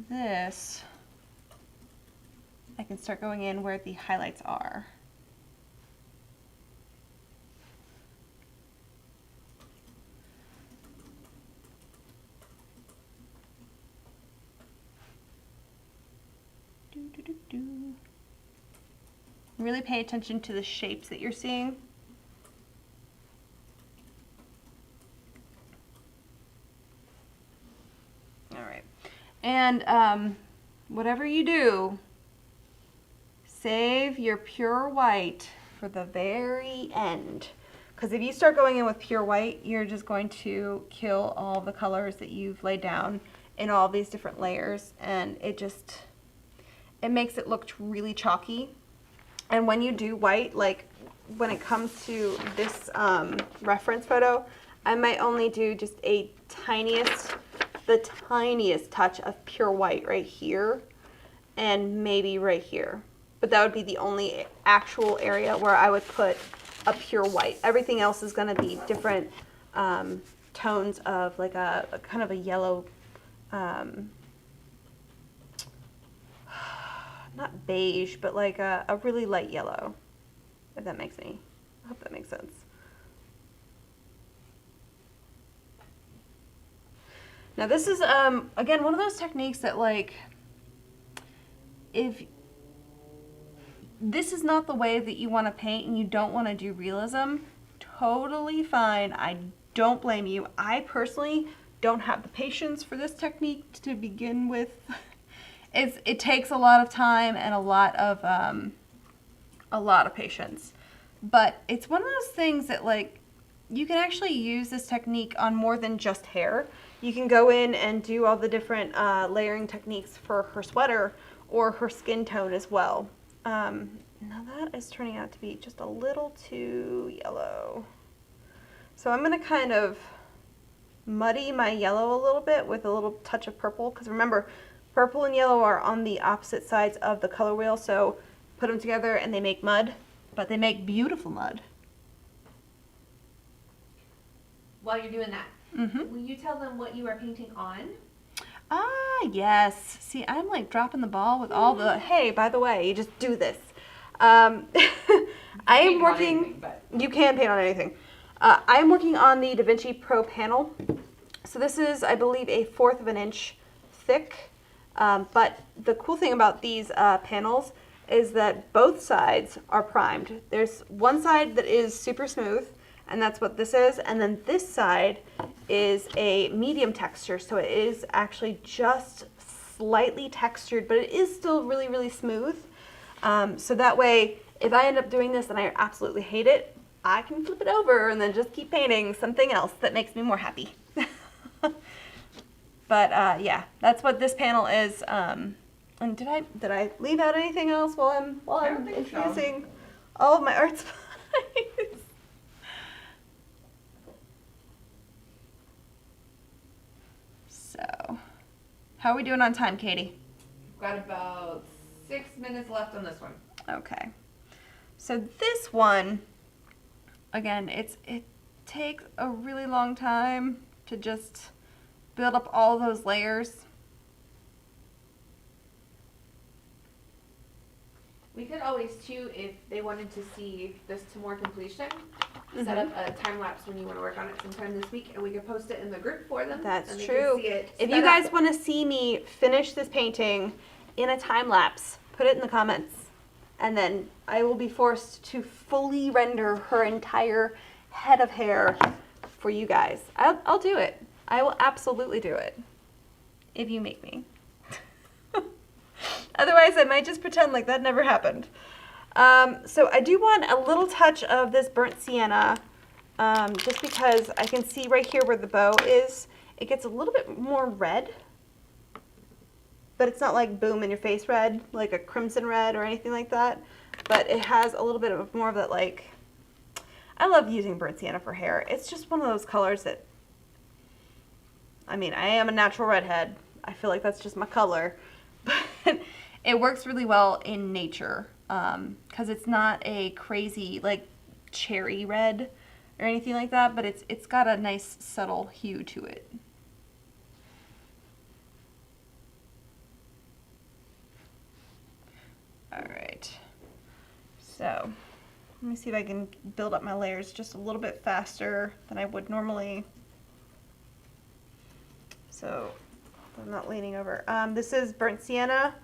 this, I can start going in where the highlights are. Really pay attention to the shapes that you're seeing. All right, and whatever you do, save your pure white for the very end. Because if you start going in with pure white, you're just going to kill all the colors that you've laid down in all these different layers, and it makes it look really chalky. And when you do white, like when it comes to this reference photo, I might only do just the tiniest touch of pure white right here and maybe right here. But that would be the only actual area where I would put a pure white. Everything else is going to be different tones of like a kind of a yellow, not beige, but like a really light yellow, if that makes any, I hope that makes sense. Now this is, again, one of those techniques that, like, if this is not the way that you want to paint and you don't want to do realism, totally fine. I don't blame you. I personally don't have the patience for this technique to begin with. It takes a lot of time and a lot of patience. But it's one of those things that, like, you can actually use this technique on more than just hair. You can go in and do all the different layering techniques for her sweater or her skin tone as well. Now that is turning out to be just a little too yellow. So I'm going to kind of muddy my yellow a little bit with a little touch of purple, because remember, purple and yellow are on the opposite sides of the color wheel, so put them together and they make mud, but they make beautiful mud. While you're doing that, will you tell them what you are painting on? Ah, yes. See, I'm like dropping the ball with all the, hey, by the way, you just do this. I am working, you can paint on anything. I am working on the DaVinci Pro panel. So this is, I believe, 1/4 of an inch thick. But the cool thing about these panels is that both sides are primed. There's one side that is super smooth, and that's what this is. And then this side is a medium texture, so it is actually just slightly textured, but it is still really, really smooth. So that way, if I end up doing this and I absolutely hate it, I can flip it over and then just keep painting something else that makes me more happy. But yeah, that's what this panel is. And did I leave out anything else while I'm introducing all of my art supplies? So, how are we doing on time, Katie? We've got about 6 minutes left on this one. Okay. So this one, again, it takes a really long time to just build up all those layers. We could always, too, if they wanted to see this to more completion, set up a time lapse when you want to work on it sometime this week, and we could post it in the group for them. That's and they true. Can see it if you guys want to see me finish this painting in a time lapse, put it in the comments, and then I will be forced to fully render her entire head of hair for you guys. I'll do it. I will absolutely do it if you make me. Otherwise, I might just pretend like that never happened. So I do want a little touch of this burnt sienna, just because I can see right here where the bow is, it gets a little bit more red, but it's not like boom in your face red, like a crimson red or anything like that, but it has a little bit of more of that, like, I love using burnt sienna for hair. It's just one of those colors that, I mean, I am a natural redhead. I feel like that's just my color, but it works really well in nature, because it's not a crazy, like, cherry red or anything like that, but it's got a nice subtle hue to it. All right, so let me see if I can build up my layers just a little bit faster than I would normally. So I'm not leaning over. This is burnt sienna,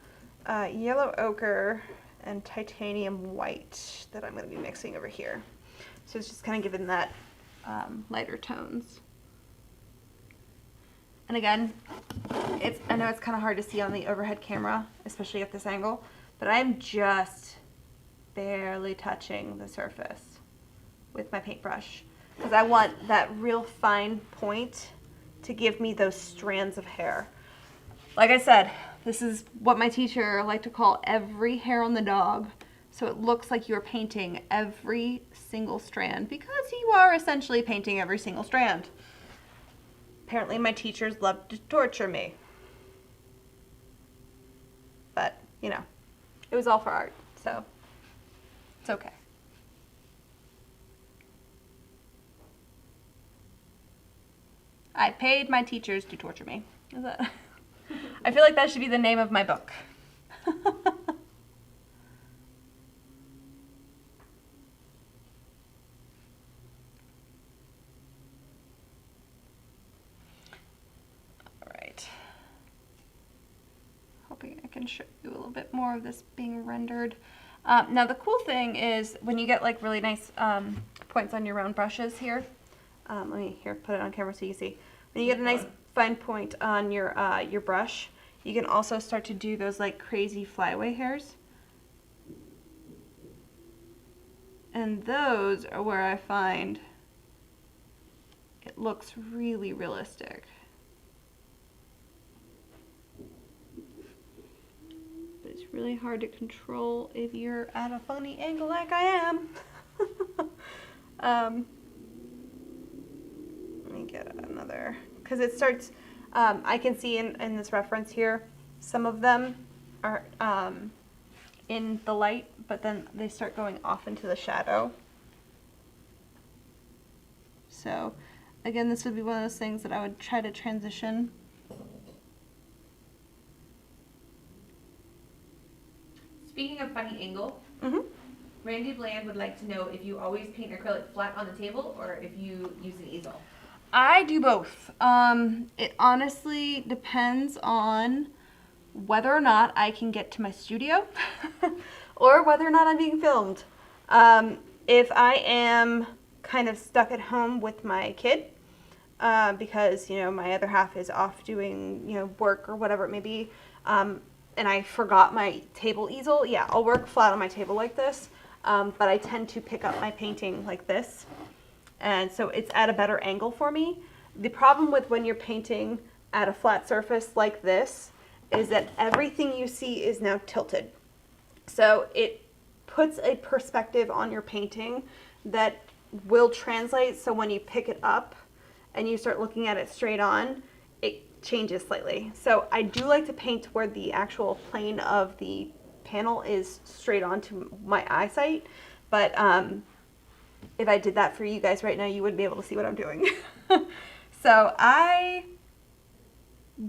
yellow ochre, and titanium white that I'm going to be mixing over here. So it's just kind of giving that lighter tones. And again, I know it's kind of hard to see on the overhead camera, especially at this angle, but I'm just barely touching the surface with my paintbrush because I want that real fine point to give me those strands of hair. Like I said, this is what my teacher liked to call every hair on the dog. so it looks like you're painting every single strand, because you are essentially painting every single strand. Apparently my teachers love to torture me. But, you know, it was all for art, so it's okay. I paid my teachers to torture me. Is that? I feel like that should be the name of my book. All right. Hoping I can show you a little bit more of this being rendered. Now the cool thing is when you get like really nice points on your round brushes here. Let me put it on camera so you see. When you get a nice fine point on your brush, you can also start to do those like crazy flyaway hairs. And those are where I find it looks really realistic. But it's really hard to control if you're at a funny angle like I am. Let me get another, because it starts, I can see in this reference here, some of them are in the light, but then they start going off into the shadow. So again, this would be one of those things that I would try to transition. Speaking of funny angle, Randy Bland would like to know if you always paint acrylic flat on the table or if you use an easel. I do both. It honestly depends on whether or not I can get to my studio or whether or not I'm being filmed. If I am kind of stuck at home with my kid, because, you know, my other half is off doing, you know, work or whatever it may be, and I forgot my table easel, yeah, I'll work flat on my table like this, but I tend to pick up my painting like this. And so it's at a better angle for me. The problem with when you're painting at a flat surface like this is that everything you see is now tilted. So it puts a perspective on your painting that will translate, so when you pick it up and you start looking at it straight on, it changes slightly. So I do like to paint where the actual plane of the panel is straight on to my eyesight, but if I did that for you guys right now, you wouldn't be able to see what I'm doing. So I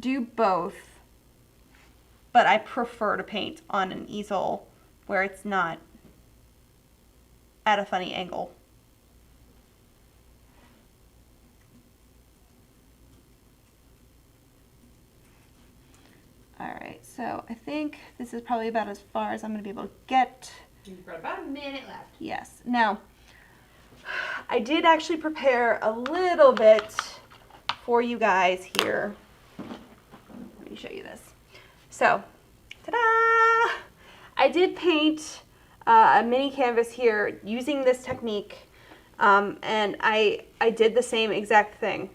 do both, but I prefer to paint on an easel where it's not at a funny angle. All right, so I think this is probably about as far as I'm going to be able to get. You've got about a minute left. Yes. Now, I did actually prepare a little bit for you guys here. Let me show you this. So, ta-da! I did paint a mini canvas here using this technique, and I did the same exact thing.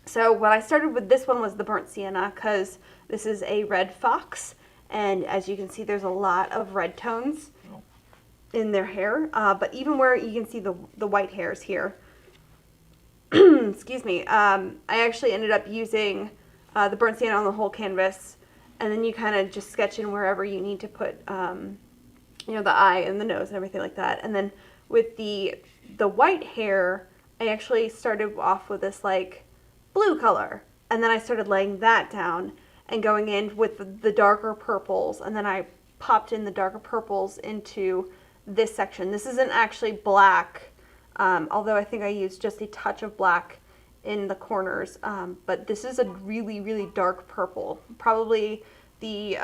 So what I started with this one was the burnt sienna, because this is a red fox, and as you can see, there's a lot of red tones in their hair, but even where you can see the white hairs here, excuse me, I actually ended up using the burnt sienna on the whole canvas, and then you kind of just sketch in wherever you need to put, you know, the eye and the nose and everything like that. And then with the white hair, I actually started off with this like blue color, and then I started laying that down and going in with the darker purples, and then I popped in the darker purples into this section. This isn't actually black, although I think I used just a touch of black in the corners, but this is a really, really dark purple, probably the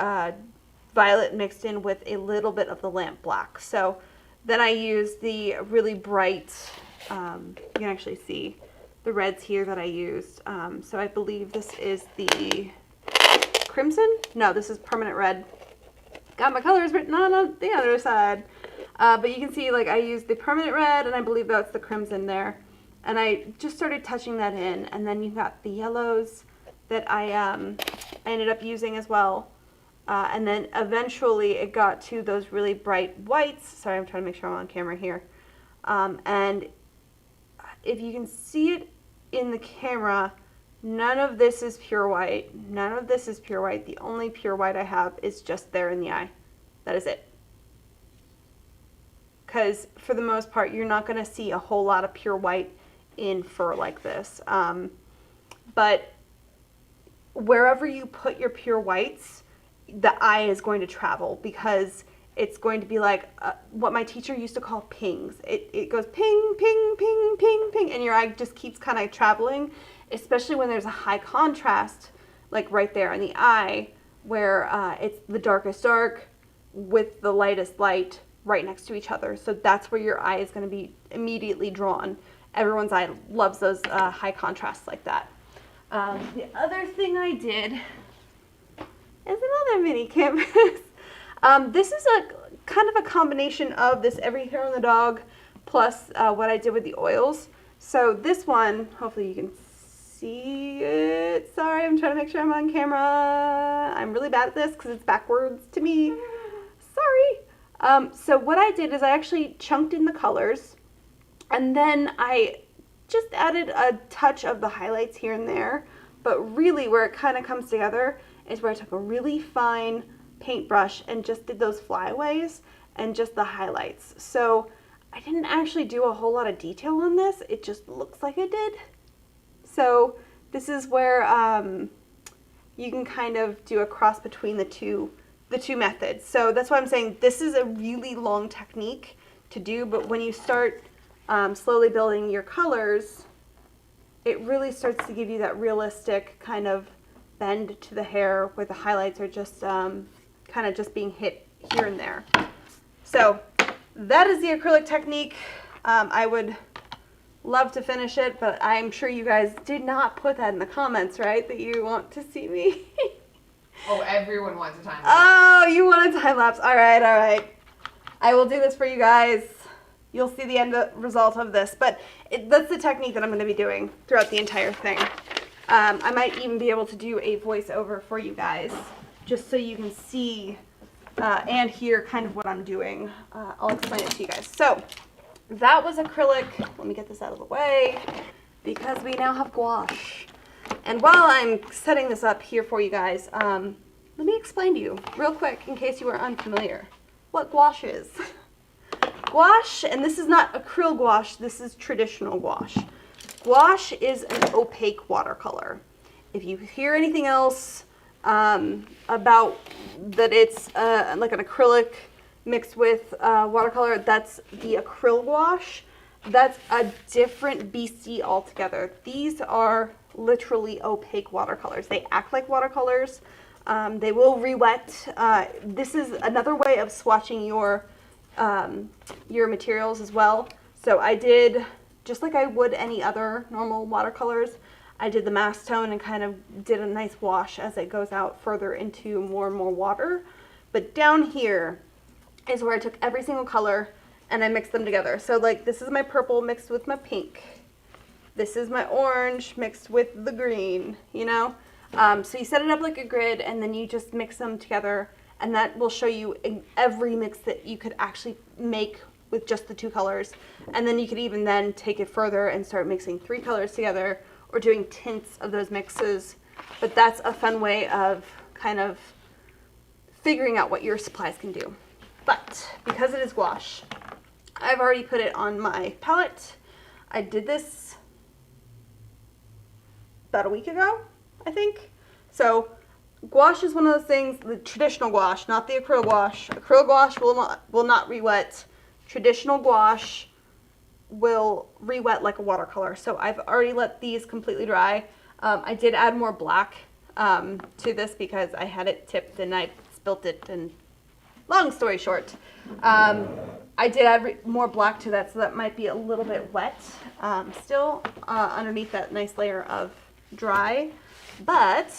violet mixed in with a little bit of the lamp black. So then I used the really bright, you can actually see the reds here that I used. So I believe this is the crimson. No, this is permanent red. Got my colors written on the other side. But you can see, like, I used the permanent red, and I believe that's the crimson there. And I just started touching that in, and then you got the yellows that I ended up using as well. And then eventually it got to those really bright whites. Sorry, I'm trying to make sure I'm on camera here. And if you can see it in the camera, none of this is pure white. None of this is pure white. The only pure white I have is just there in the eye. That is it. Because for the most part, you're not going to see a whole lot of pure white in fur like this. But wherever you put your pure whites, the eye is going to travel, because it's going to be like what my teacher used to call pings. It goes ping, ping, ping, ping, ping, and your eye just keeps kind of traveling, especially when there's a high contrast, like right there in the eye, where it's the darkest dark with the lightest light right next to each other. So that's where your eye is going to be immediately drawn. Everyone's eye loves those high contrasts like that. The other thing I did is another mini canvas. This is a kind of a combination of this Every Hair on the Dog plus what I did with the oils. So this one, hopefully you can see it. Sorry, I'm trying to make sure I'm on camera. I'm really bad at this because it's backwards to me. Sorry. So what I did is I actually chunked in the colors, and then I just added a touch of the highlights here and there. But really where it kind of comes together is where I took a really fine paintbrush and just did those flyaways and just the highlights. So I didn't actually do a whole lot of detail on this. It just looks like I did. So this is where you can kind of do a cross between the two methods. So that's why I'm saying this is a really long technique to do, but when you start slowly building your colors, it really starts to give you that realistic kind of bend to the hair where the highlights are just kind of just being hit here and there. So that is the acrylic technique. I would love to finish it, but I'm sure you guys did not put that in the comments, right? That you want to see me. Oh, everyone wants a time lapse. Oh, you want a time lapse. All right, all right. I will do this for you guys. You'll see the end result of this, but that's the technique that I'm going to be doing throughout the entire thing. I might even be able to do a voiceover for you guys, just so you can see and hear kind of what I'm doing. I'll explain it to you guys. So that was acrylic. Let me get this out of the way, because we now have gouache. And while I'm setting this up here for you guys, let me explain to you real quick, in case you are unfamiliar, what gouache is. Gouache, and this is not acryl gouache, this is traditional gouache. Gouache is an opaque watercolor. If you hear anything else about that it's like an acrylic mixed with watercolor, that's the acryl gouache. That's a different beastie altogether. These are literally opaque watercolors. They act like watercolors. They will re-wet. This is another way of swatching your materials as well. So I did, just like I would any other normal watercolors, I did the mask tone and kind of did a nice wash as it goes out further into more and more water. But down here is where I took every single color and I mixed them together. So like this is my purple mixed with my pink. This is my orange mixed with the green, you know? So you set it up like a grid and then you just mix them together, and that will show you every mix that you could actually make with just the two colors. And then you could even then take it further and start mixing 3 colors together or doing tints of those mixes. But that's a fun way of kind of figuring out what your supplies can do. But because it is gouache, I've already put it on my palette. I did this about a week ago, I think. So gouache is one of those things, the traditional gouache, not the acryl gouache. Acryl gouache will not re-wet. Traditional gouache will re-wet like a watercolor. So I've already let these completely dry. I did add more black to this because I had it tipped and I spilt it, and long story short, I did add more black to that, so that might be a little bit wet still underneath that nice layer of dry. But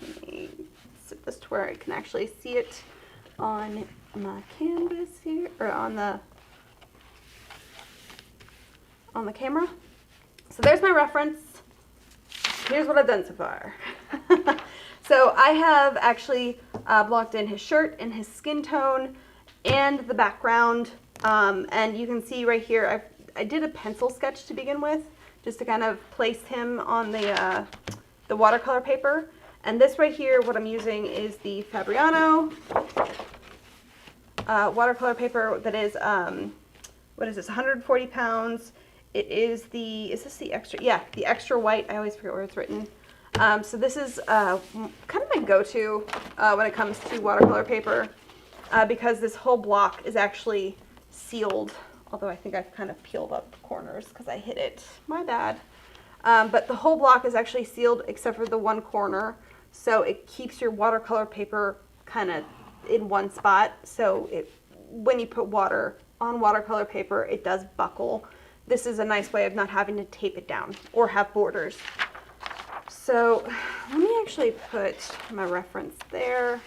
let me set this to where I can actually see it on my canvas here, or on the camera. So there's my reference. Here's what I've done so far. So I have actually blocked in his shirt and his skin tone and the background. And you can see right here, I did a pencil sketch to begin with, just to kind of place him on the watercolor paper. And this right here, what I'm using is the Fabriano watercolor paper that is, what is this, 140 pounds. It is the, is this the extra? Yeah, the extra white. I always forget where it's written. So this is kind of my go-to when it comes to watercolor paper because this whole block is actually sealed, although I think I've kind of peeled up the corners because I hit it. My bad. But the whole block is actually sealed except for the one corner, so it keeps your watercolor paper kind of in one spot. So when you put water on watercolor paper, it does buckle. This is a nice way of not having to tape it down or have borders. So let me actually put my reference there.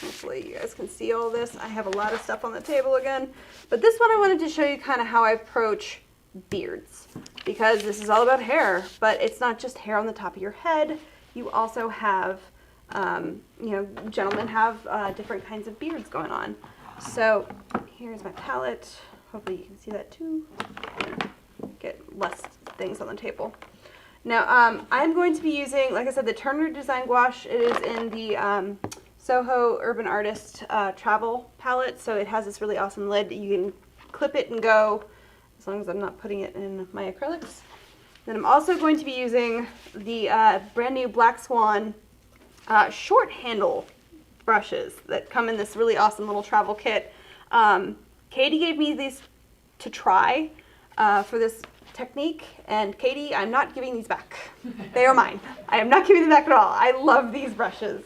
Hopefully you guys can see all this. I have a lot of stuff on the table again, but this one I wanted to show you kind of how I approach beards, because this is all about hair, but it's not just hair on the top of your head. You also have, you know, gentlemen have different kinds of beards going on. So here's my palette. Hopefully you can see that too. Get less things on the table. Now I'm going to be using, like I said, the Turner Design Gouache. It is in the Soho Urban Artist Travel palette, so it has this really awesome lid. You can clip it and go, as long as I'm not putting it in my acrylics. Then I'm also going to be using the brand new Black Swan short handle brushes that come in this really awesome little travel kit. Katie gave me these to try for this technique, and Katie, I'm not giving these back. They are mine. I am not giving them back at all. I love these brushes.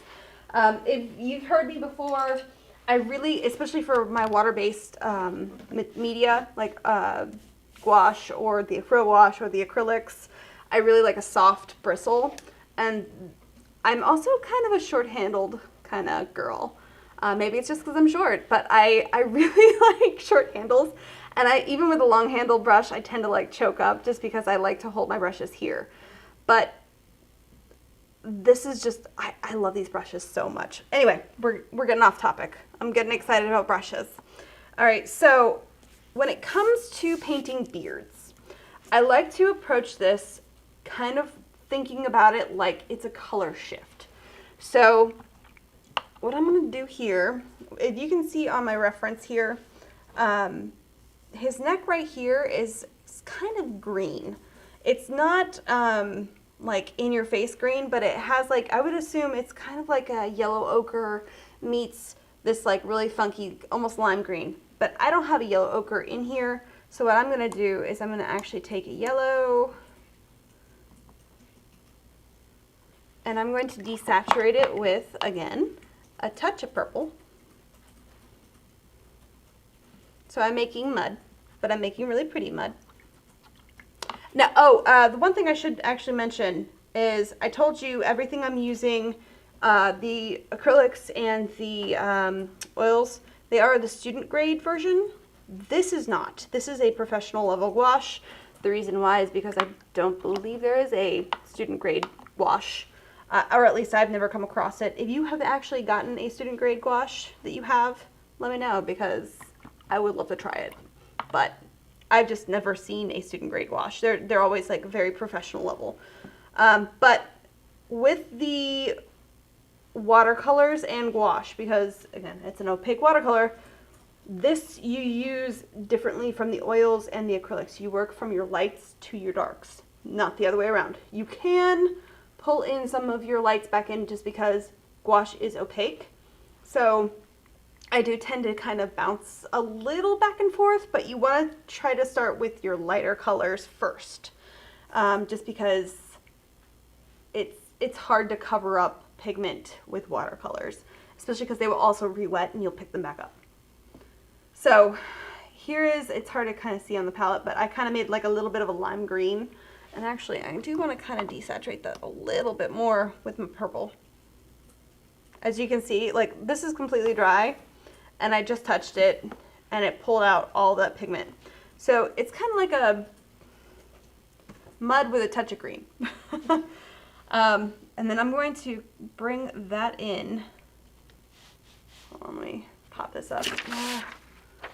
If you've heard me before, I really, especially for my water-based media, like gouache or the acrylic gouache or the acrylics, I really like a soft bristle. And I'm also kind of a short-handled kind of girl. Maybe it's just because I'm short, but I really like short handles. And even with a long handle brush, I tend to like choke up just because I like to hold my brushes here. But this is just, I love these brushes so much. Anyway, we're getting off topic. I'm getting excited about brushes. All right, so when it comes to painting beards, I like to approach this kind of thinking about it like it's a color shift. So what I'm gonna do here, if you can see on my reference here, his neck right here is kind of green. It's not like in your face green, but it has like, I would assume it's kind of like a yellow ochre meets this like really funky, almost lime green. But I don't have a yellow ochre in here. So what I'm gonna do is I'm gonna actually take a yellow and I'm going to desaturate it with, again, a touch of purple. So I'm making mud, but I'm making really pretty mud. Now, the one thing I should actually mention is I told you everything I'm using, the acrylics and the oils, they are the student grade version. This is not. This is a professional level gouache. The reason why is because I don't believe there is a student grade gouache, or at least I've never come across it. If you have actually gotten a student grade gouache that you have, let me know because I would love to try it. But I've just never seen a student grade gouache. They're always like very professional level. But with the watercolors and gouache, because again, it's an opaque watercolor, this you use differently from the oils and the acrylics. You work from your lights to your darks, not the other way around. You can pull in some of your lights back in just because gouache is opaque. So I do tend to kind of bounce a little back and forth, but you want to try to start with your lighter colors first, just because it's hard to cover up pigment with watercolors, especially because they will also re-wet and you'll pick them back up. So here is, it's hard to kind of see on the palette, but I kind of made like a little bit of a lime green, and actually I do want to kind of desaturate that a little bit more with my purple. As you can see, like this is completely dry, and I just touched it and it pulled out all that pigment. So it's kind of like a mud with a touch of green. And then I'm going to bring that in. Hold on, let me pop this up.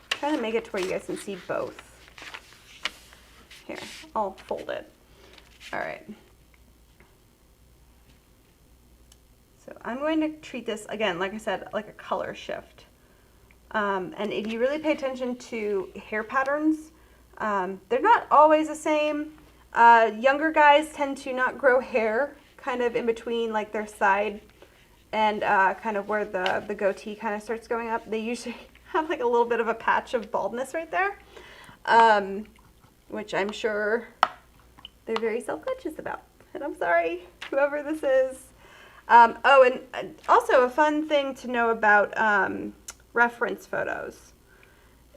Trying to make it to where you guys can see both. Here, I'll fold it. All right. So I'm going to treat this, again, like I said, like a color shift. And if you really pay attention to hair patterns, they're not always the same. Younger guys tend to not grow hair kind of in between like their side and kind of where the goatee kind of starts going up. They usually have like a little bit of a patch of baldness right there, which I'm sure they're very self-conscious about. And I'm sorry, whoever this is. Oh, and also a fun thing to know about reference photos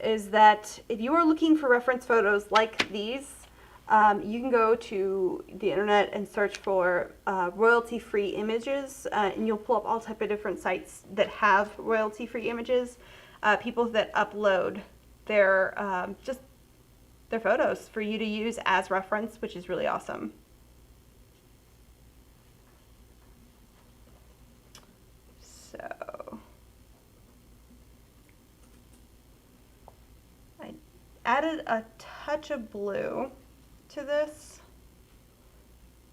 is that if you are looking for reference photos like these, you can go to the internet and search for royalty-free images, and you'll pull up all type of different sites that have royalty-free images. People that upload their just their photos for you to use as reference, which is really awesome. So I added a touch of blue to this,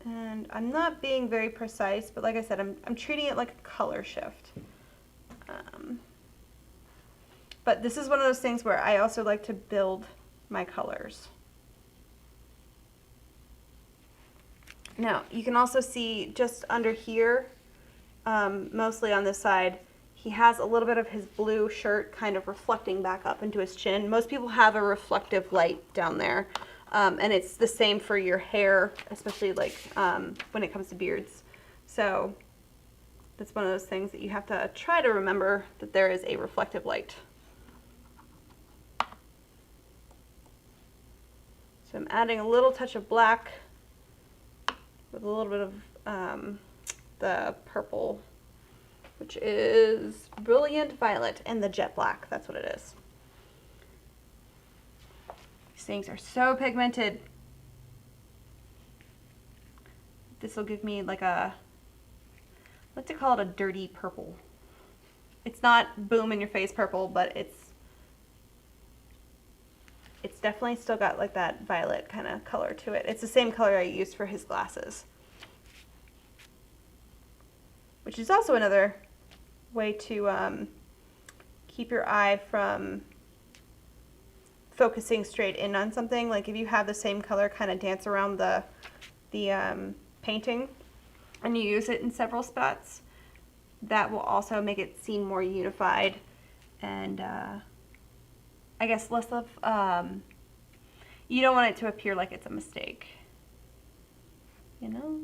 and I'm not being very precise, but like I said, I'm treating it like a color shift. But this is one of those things where I also like to build my colors. Now, you can also see just under here, mostly on this side, he has a little bit of his blue shirt kind of reflecting back up into his chin. Most people have a reflective light down there, and it's the same for your hair, especially like when it comes to beards. So that's one of those things that you have to try to remember, that there is a reflective light. So I'm adding a little touch of black with a little bit of the purple, which is Brilliant Violet, and the jet black. That's what it is. These things are so pigmented. This will give me like a, I like to call it a dirty purple. It's not boom in your face purple, but it's definitely still got like that violet kind of color to it. It's the same color I used for his glasses, which is also another way to keep your eye from focusing straight in on something. Like if you have the same color kind of dance around the painting and you use it in several spots, that will also make it seem more unified and I guess less of, you don't want it to appear like it's a mistake, you know?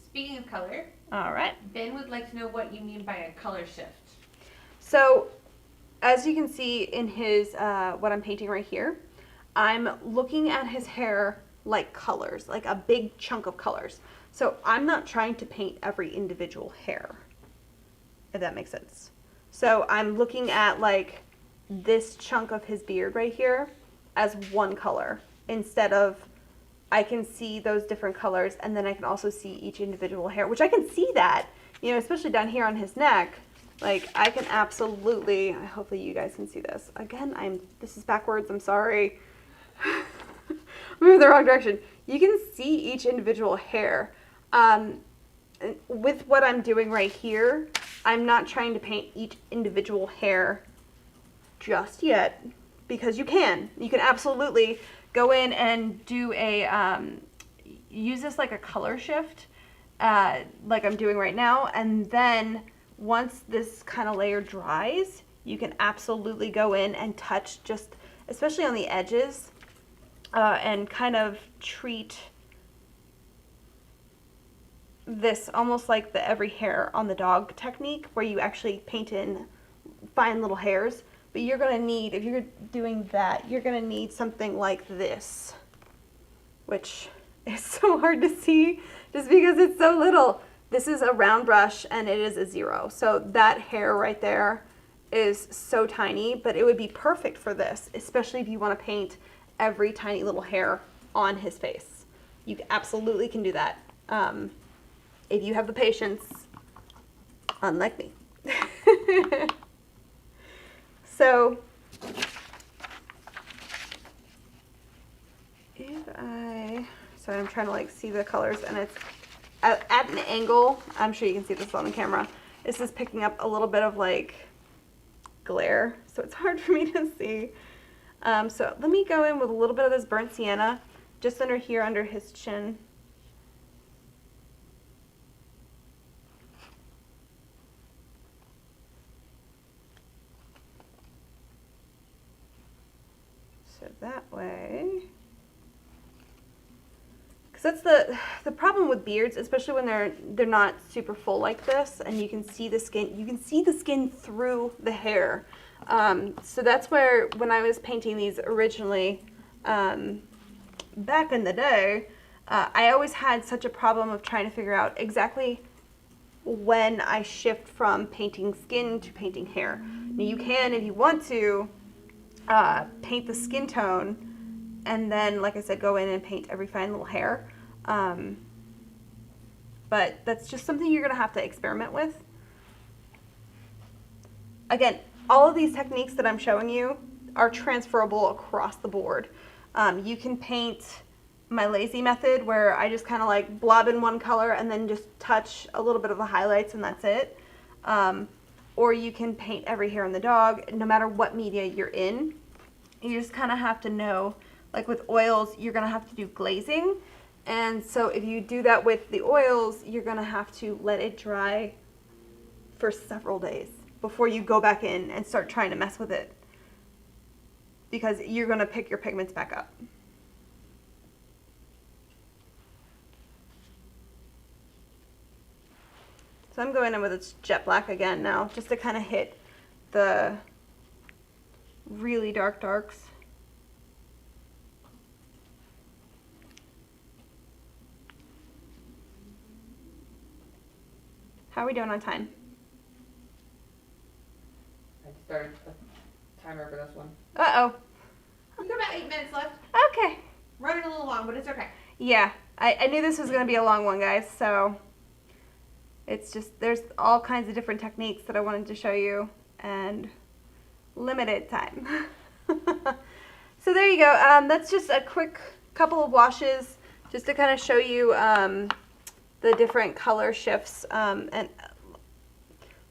Speaking of color, all right. Ben would like to know what you mean by a color shift. So, as you can see in his, what I'm painting right here, I'm looking at his hair like colors, like a big chunk of colors. So I'm not trying to paint every individual hair, if that makes sense. So I'm looking at like this chunk of his beard right here as one color, instead of I can see those different colors, and then I can also see each individual hair, which I can see that, you know, especially down here on his neck. Like I can absolutely, hopefully you guys can see this. Again, this is backwards, I'm sorry. I'm moving the wrong direction. You can see each individual hair. With what I'm doing right here, I'm not trying to paint each individual hair just yet, because you can absolutely go in and do a use this like a color shift, like I'm doing right now, and then once this kind of layer dries, you can absolutely go in and touch, just especially on the edges, and kind of treat this almost like the every hair on the dog technique, where you actually paint in fine little hairs. But you're going to need, if you're doing that, you're going to need something like this, which is so hard to see just because it's so little. This is a round brush and it is a 0. So that hair right there is so tiny, but it would be perfect for this, especially if you want to paint every tiny little hair on his face. You absolutely can do that. if you have the patience, unlike me. So, sorry, I'm trying to like see the colors, and it's at an angle. I'm sure you can see this on the camera. This is picking up a little bit of like glare, so it's hard for me to see. So let me go in with a little bit of this burnt sienna, just under here, under his chin. So that way, because that's the problem with beards, especially when they're not super full like this, and you can see the skin. You can see the skin through the hair. So that's where, when I was painting these originally, back in the day, I always had such a problem of trying to figure out exactly when I shift from painting skin to painting hair. Now you can, if you want to, paint the skin tone, and then, like I said, go in and paint every fine little hair. But that's just something you're going to have to experiment with. Again, all of these techniques that I'm showing you are transferable across the board. You can paint my lazy method, where I just kind of like blob in one color and then just touch a little bit of the highlights and that's it. Or you can paint every hair on the dog, no matter what media you're in. You just kind of have to know, like with oils, you're going to have to do glazing. And so if you do that with the oils, you're going to have to let it dry for several days before you go back in and start trying to mess with it, because you're going to pick your pigments back up. So I'm going in with its jet black again now, just to kind of hit the really dark darks. How are we doing on time? I started a timer for this one. Uh-oh. We got about 8 minutes left. Okay. Running a little long, but it's okay. Yeah, I knew this was going to be a long one, guys, so it's just, there's all kinds of different techniques that I wanted to show you, and limited time. So there you go. That's just a quick couple of washes, just to kind of show you the different color shifts, and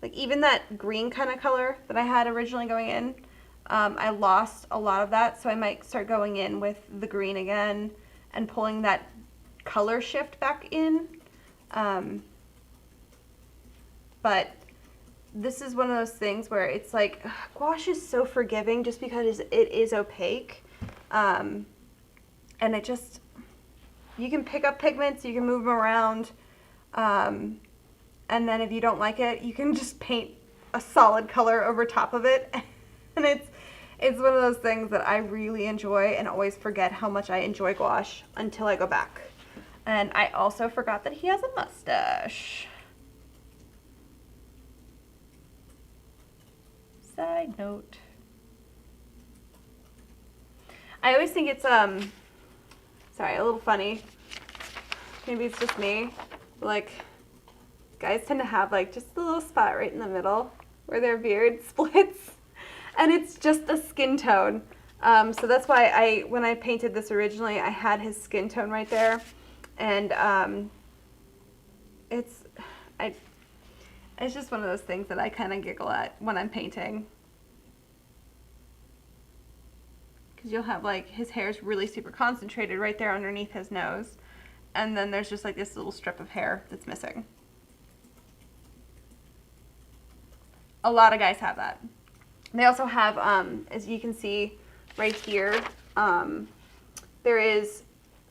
like even that green kind of color that I had originally going in, I lost a lot of that, so I might start going in with the green again and pulling that color shift back in. But this is one of those things where it's like, gouache is so forgiving just because it is opaque, and it just, you can pick up pigments, you can move them around, and then if you don't like it, you can just paint a solid color over top of it. And it's one of those things that I really enjoy, and always forget how much I enjoy gouache until I go back. And I also forgot that he has a mustache. Side note. I always think it's, sorry, a little funny. Maybe it's just me. Like, guys tend to have like just a little spot right in the middle where their beard splits. And it's just a skin tone. So that's why when I painted this originally, I had his skin tone right there. And it's just one of those things that I kind of giggle at when I'm painting. Because you'll have like, his hair is really super concentrated right there underneath his nose. And then there's just like this little strip of hair that's missing. A lot of guys have that. They also have, as you can see right here, there is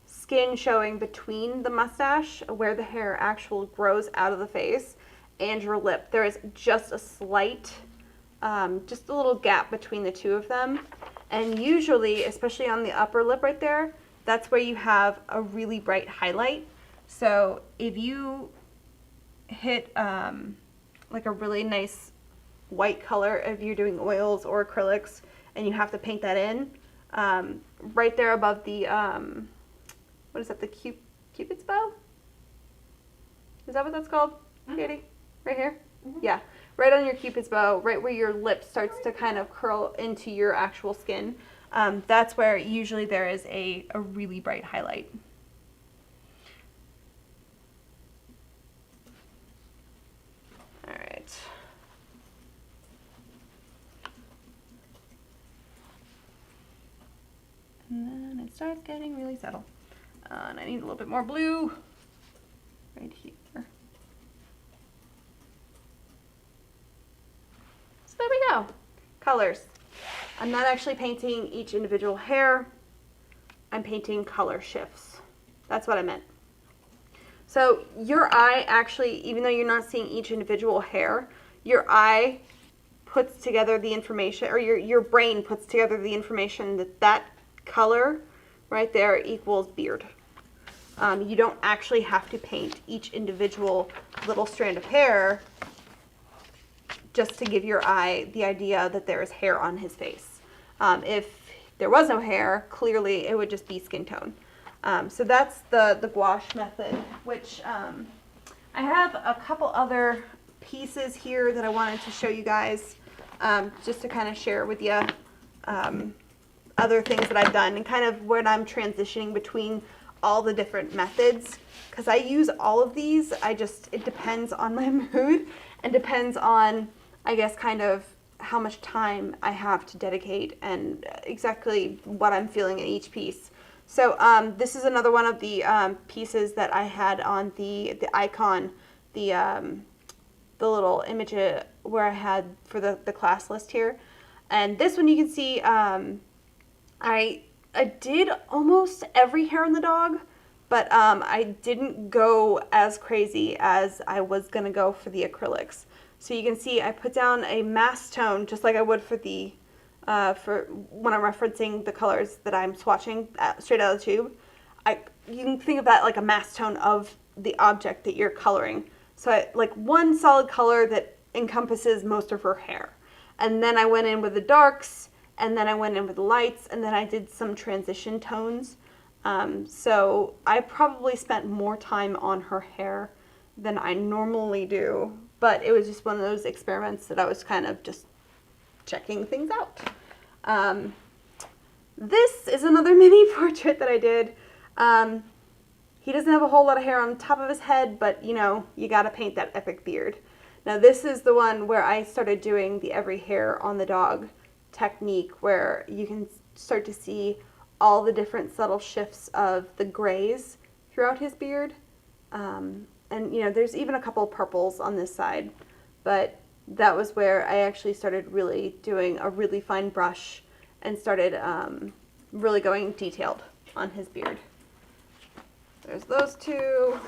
skin showing between the mustache where the hair actually grows out of the face and your lip. There is just a slight, just a little gap between the two of them. And usually, especially on the upper lip right there, that's where you have a really bright highlight. So if you hit like a really nice white color, if you're doing oils or acrylics and you have to paint that in, right there above the, what is that, the Cupid's bow? Is that what that's called, Katie? Right here? Mm-hmm. Yeah. Right on your Cupid's bow, right where your lip starts to kind of curl into your actual skin. That's where usually there is a really bright highlight. All right. And then it starts getting really subtle. And I need a little bit more blue right here. So there we go. Colors. I'm not actually painting each individual hair. I'm painting color shifts. That's what I meant. So your eye actually, even though you're not seeing each individual hair, your eye puts together the information, or your brain puts together the information that that color right there equals beard. You don't actually have to paint each individual little strand of hair just to give your eye the idea that there is hair on his face. If there was no hair, clearly it would just be skin tone. So that's the gouache method, which I have a couple other pieces here that I wanted to show you guys, just to kind of share with you other things that I've done and kind of when I'm transitioning between all the different methods, because I use all of these. It depends on my mood and depends on, I guess, kind of how much time I have to dedicate and exactly what I'm feeling in each piece. So this is another one of the pieces that I had on the icon, the little image where I had for the class list here. And this one you can see I did almost every hair on the dog, but I didn't go as crazy as I was going to go for the acrylics. So you can see I put down a mass tone just like I would for the for when I'm referencing the colors that I'm swatching straight out of the tube. You can think of that like a mass tone of the object that you're coloring. So like one solid color that encompasses most of her hair. And then I went in with the darks, and then I went in with the lights, and then I did some transition tones. So I probably spent more time on her hair than I normally do, but it was just one of those experiments that I was kind of just checking things out. This is another mini portrait that I did. He doesn't have a whole lot of hair on top of his head, but you know, you gotta paint that epic beard. Now this is the one where I started doing the every hair on the dog technique, where you can start to see all the different subtle shifts of the grays throughout his beard. And you know, there's even a couple of purples on this side, but that was where I actually started really doing a really fine brush and started really going detailed on his beard. There's those two.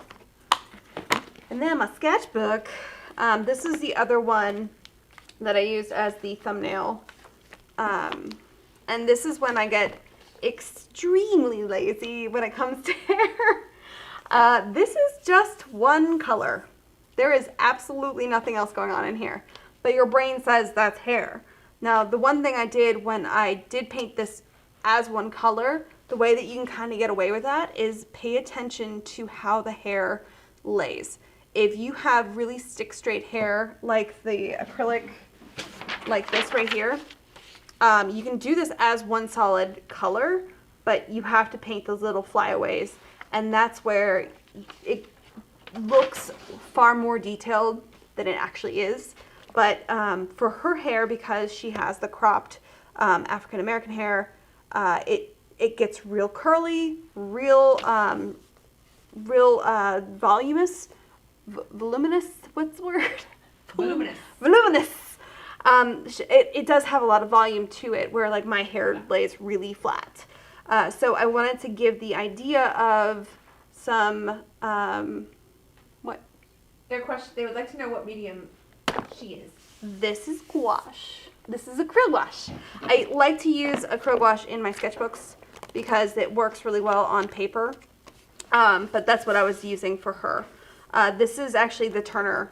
And then my sketchbook. This is the other one that I used as the thumbnail. And this is when I get extremely lazy when it comes to hair. This is just one color. There is absolutely nothing else going on in here, but your brain says that's hair. Now, the one thing I did when I did paint this as one color, the way that you can kind of get away with that is pay attention to how the hair lays. If you have really stick straight hair like the acrylic, like this right here, you can do this as one solid color, but you have to paint those little flyaways, and that's where it looks far more detailed than it actually is. But for her hair, because she has the cropped African American hair, it gets real curly, real voluminous. Voluminous? What's the word? Voluminous. Voluminous. It does have a lot of volume to it, where like my hair lays really flat. So I wanted to give the idea of some what? Their question. They would like to know what medium she is. This is gouache. This is acrylic gouache. I like to use acrylic gouache in my sketchbooks because it works really well on paper. But that's what I was using for her. This is actually the Turner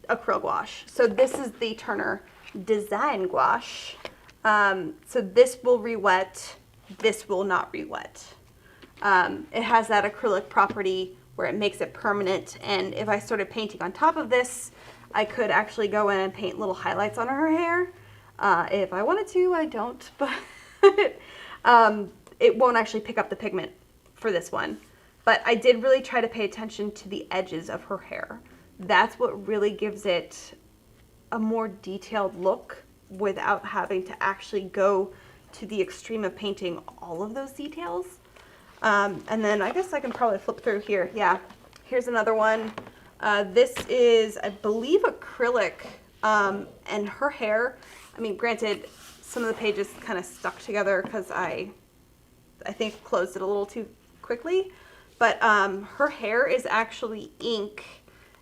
acrylic gouache. So this is the Turner Design Gouache. So this will re-wet. This will not re-wet. It has that acrylic property where it makes it permanent. And if I started painting on top of this, I could actually go in and paint little highlights on her hair. If I wanted to, I don't, but it won't actually pick up the pigment for this one. But I did really try to pay attention to the edges of her hair. That's what really gives it a more detailed look without having to actually go to the extreme of painting all of those details. And then I guess I can probably flip through here. Yeah, here's another one. This is, I believe, acrylic, and her hair, I mean, granted, some of the pages kind of stuck together because I think closed it a little too quickly, but her hair is actually ink,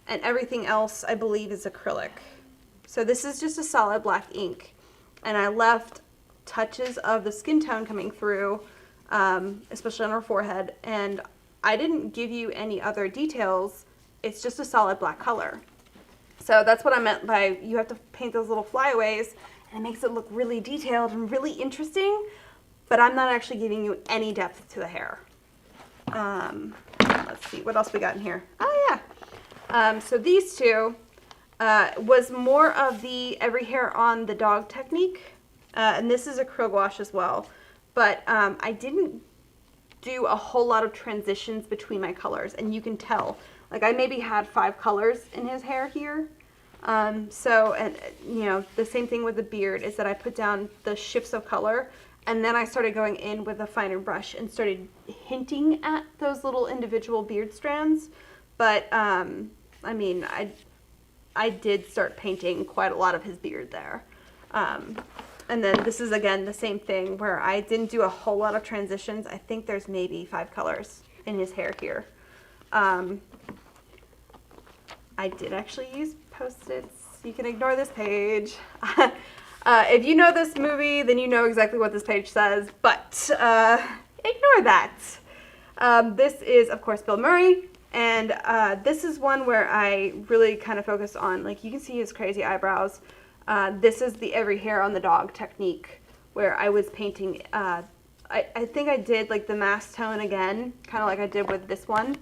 and everything else, I believe, is acrylic. So this is just a solid black ink, and I left touches of the skin tone coming through, especially on her forehead, and I didn't give you any other details. It's just a solid black color. So that's what I meant by you have to paint those little flyaways, and it makes it look really detailed and really interesting, but I'm not actually giving you any depth to the hair. Let's see, what else we got in here? Oh yeah. So these two was more of the every hair on the dog technique, and this is acrylic gouache as well, but I didn't do a whole lot of transitions between my colors, and you can tell. Like I maybe had 5 colors in his hair here. So, and you know, the same thing with the beard is that I put down the shifts of color, and then I started going in with a finer brush and started hinting at those little individual beard strands. But, I mean, I did start painting quite a lot of his beard there. And then this is, again, the same thing where I didn't do a whole lot of transitions. I think there's maybe 5 colors in his hair here. I did actually use Post-its. You can ignore this page. If you know this movie, then you know exactly what this page says, but ignore that. This is, of course, Bill Murray, and this is one where I really kind of focus on, like, you can see his crazy eyebrows. This is the every hair on the dog technique, where I was painting, I think I did, like, the mask tone again, kind of like I did with this one,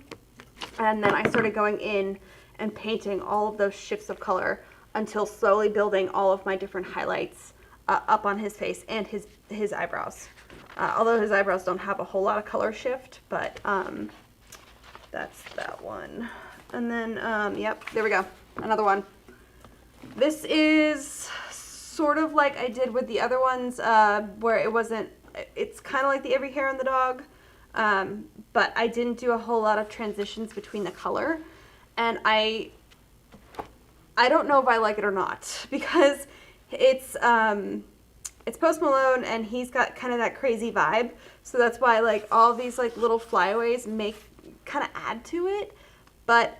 and then I started going in and painting all of those shifts of color until slowly building all of my different highlights up on his face and his eyebrows. Although his eyebrows don't have a whole lot of color shift, but that's that one. And then, yep, there we go, another one. This is sort of like I did with the other ones, where it wasn't, it's kind of like the every hair on the dog, but I didn't do a whole lot of transitions between the color. And I don't know if I like it or not, because it's Post Malone and he's got kind of that crazy vibe. So that's why, like, all these like little flyaways kind of add to it. But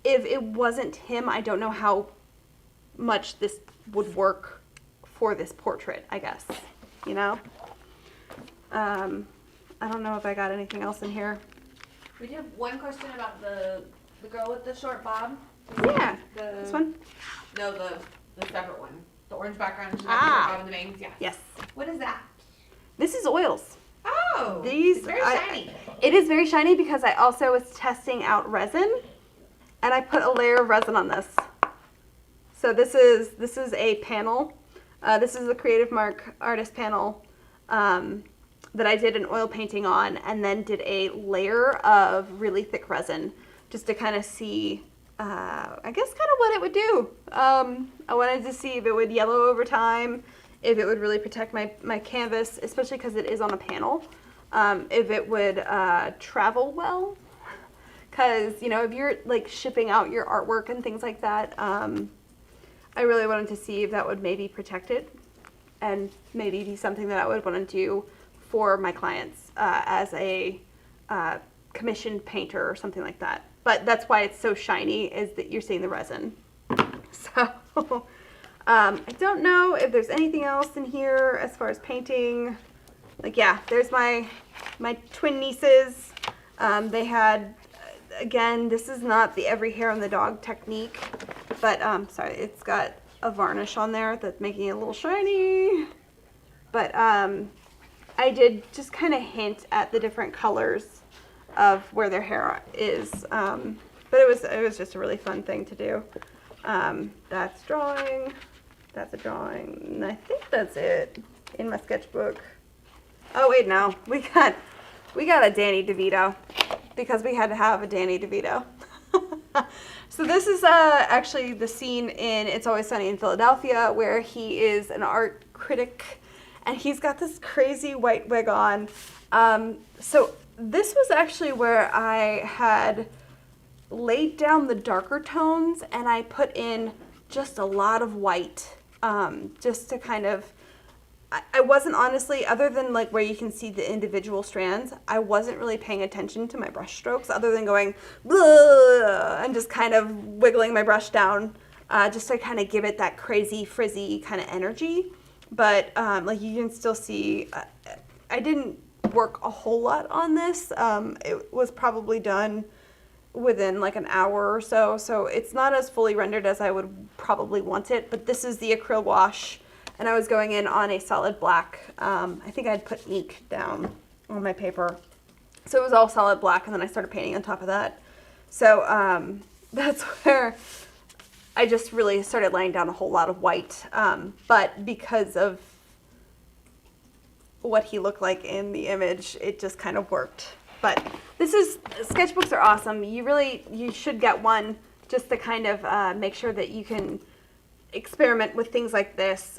if it wasn't him, I don't know how much this would work for this portrait, I guess, you know? I don't know if I got anything else in here. We do have one question about the girl with the short bob. Yeah, this one? No, the separate one. The orange background, she's got the short bob in the bangs, yeah. Yes. What is that? This is oils. Oh, it's very shiny. It is very shiny because I also was testing out resin, and I put a layer of resin on this. So this is a panel. This is the Creative Mark artist panel that I did an oil painting on, and then did a layer of really thick resin just to kind of see, I guess, kind of what it would do. I wanted to see if it would yellow over time, if it would really protect my canvas, especially because it is on a panel, if it would travel well, because, you know, if you're like shipping out your artwork and things like that, I really wanted to see if that would maybe protect it and maybe be something that I would want to do for my clients as a commissioned painter or something like that. But that's why it's so shiny, is that you're seeing the resin. So I don't know if there's anything else in here as far as painting. Like, yeah, there's my twin nieces. They had, again, this is not the every hair on the dog technique, but sorry, it's got a varnish on there that's making it a little shiny. But I did just kind of hint at the different colors of where their hair is. But it was just a really fun thing to do. That's drawing. That's a drawing. And I think that's it in my sketchbook. Oh wait, no. We got a Danny DeVito because we had to have a Danny DeVito. So this is actually the scene in It's Always Sunny in Philadelphia where he is an art critic and he's got this crazy white wig on. So this was actually where I had laid down the darker tones and I put in just a lot of white, just to kind of, I wasn't honestly, other than like where you can see the individual strands, I wasn't really paying attention to my brush strokes other than going and just kind of wiggling my brush down, just to kind of give it that crazy frizzy kind of energy. But like you can still see, I didn't work a whole lot on this. It was probably done within like an hour or so, so it's not as fully rendered as I would probably want it, but this is the acrylic gouache, and I was going in on a solid black. I think I'd put ink down on my paper, so it was all solid black, and then I started painting on top of that. So that's where I just really started laying down a whole lot of white, but because of what he looked like in the image, it just kind of worked. But sketchbooks are awesome. You should get one just to kind of make sure that you can experiment with things like this,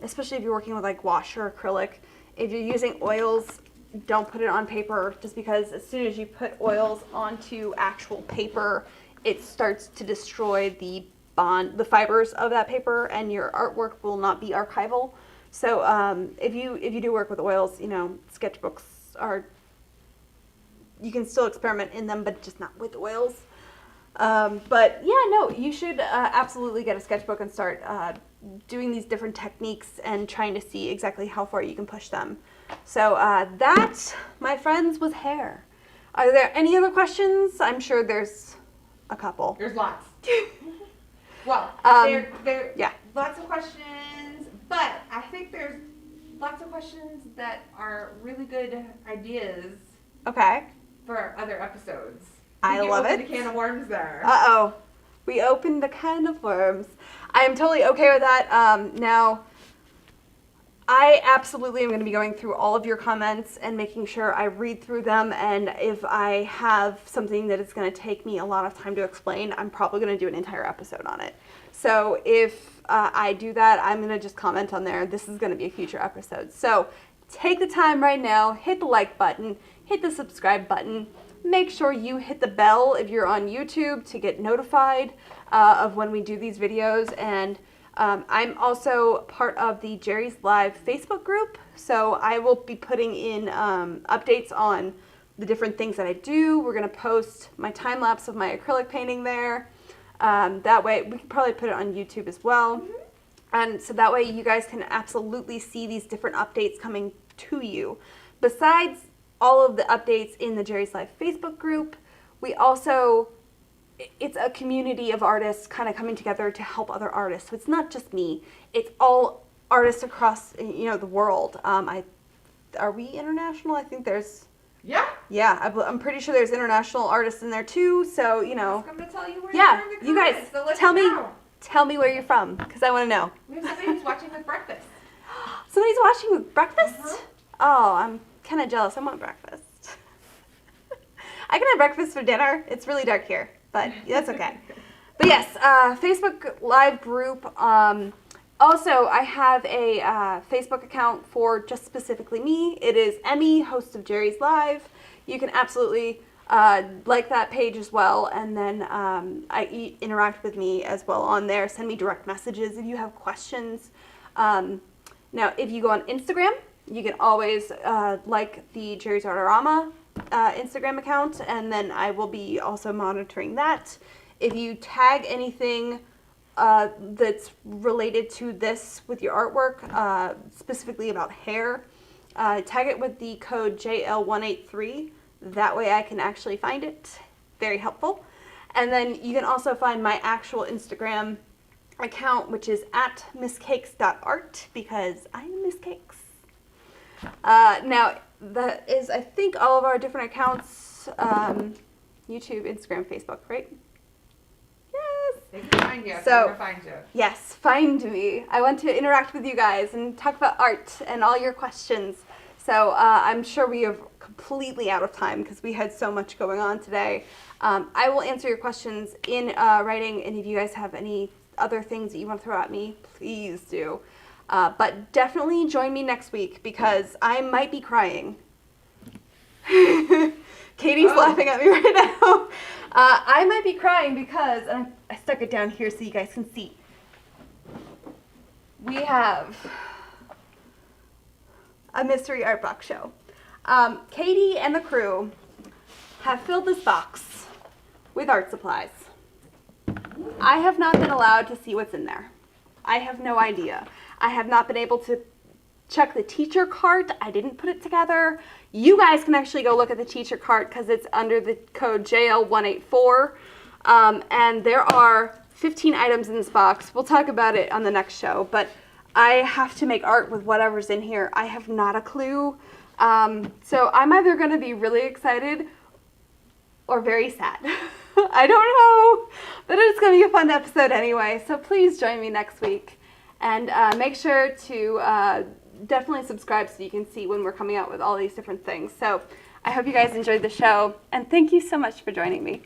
especially if you're working with like gouache or acrylic. If you're using oils, don't put it on paper, just because as soon as you put oils onto actual paper, it starts to destroy the fibers of that paper, and your artwork will not be archival. So if you do work with oils, sketchbooks are, you can still experiment in them, but just not with oils. But yeah, no, you should absolutely get a sketchbook and start doing these different techniques and trying to see exactly how far you can push them. So that, my friends, was hair. Are there any other questions? I'm sure there's a couple. There's lots. Well, there yeah. Lots of questions, but I think there's lots of questions that are really good ideas. Okay. For other episodes. I love it. A can of worms there. Uh-oh. We opened a can of worms. I am totally okay with that. Now, I absolutely am going to be going through all of your comments and making sure I read through them, and if I have something that is going to take me a lot of time to explain, I'm probably going to do an entire episode on it. So if I do that, I'm going to just comment on there. This is going to be a future episode. So take the time right now, hit the like button, hit the subscribe button. Make sure you hit the bell if you're on YouTube to get notified of when we do these videos. And I'm also part of the Jerry's Live Facebook group, so I will be putting in updates on the different things that I do. We're going to post my time lapse of my acrylic painting there. That way, we can probably put it on YouTube as well. Mm-hmm. And so that way you guys can absolutely see these different updates coming to you. Besides all of the updates in the Jerry's Live Facebook group, we also, it's a community of artists kind of coming together to help other artists. So it's not just me, it's all artists across, the world. Are we international? I think there's, yeah, I'm pretty sure there's international artists in there too, so, I'm going to tell you where yeah, you're in the you guys, comments, so tell me where you're from, because I want to know. We have somebody who's watching with breakfast. Somebody's watching with breakfast? Uh-huh. Oh, I'm kind of jealous. I want breakfast. I can have breakfast for dinner. It's really dark here, but that's okay. But yes, Facebook Live group. Also, I have a Facebook account for just specifically me. It is Emmy, host of Jerry's Live. You can absolutely like that page as well, and then interact with me as well on there. Send me direct messages if you have questions. Now, if you go on Instagram, you can always like the Jerry's Artarama Instagram account, and then I will be also monitoring that. If you tag anything that's related to this with your artwork, specifically about hair, tag it with the code JL183. That way I can actually find it. Very helpful. And then you can also find my actual Instagram account, which is at misscakes.art, because I'm Miss Cakes. Now, that is, I think, all of our different accounts. YouTube, Instagram, Facebook, right? Yes. They can find you. So, They're gonna find you. Yes, find me. I want to interact with you guys and talk about art and all your questions. So I'm sure we are completely out of time because we had so much going on today. I will answer your questions in writing, and if you guys have any other things that you want to throw at me, please do. But definitely join me next week because I might be crying. Katie's laughing at me right now. I might be crying because, and I stuck it down here so you guys can see. We have a mystery art box show. Katie and the crew have filled this box with art supplies. I have not been allowed to see what's in there. I have no idea. I have not been able to check the teacher cart. I didn't put it together. You guys can actually go look at the teacher cart because it's under the code JL184. And there are 15 items in this box. We'll talk about it on the next show, but I have to make art with whatever's in here. I have not a clue. So I'm either going to be really excited or very sad. I don't know, but it's going to be a fun episode anyway. So please join me next week. And make sure to definitely subscribe so you can see when we're coming out with all these different things. So I hope you guys enjoyed the show, and thank you so much for joining me.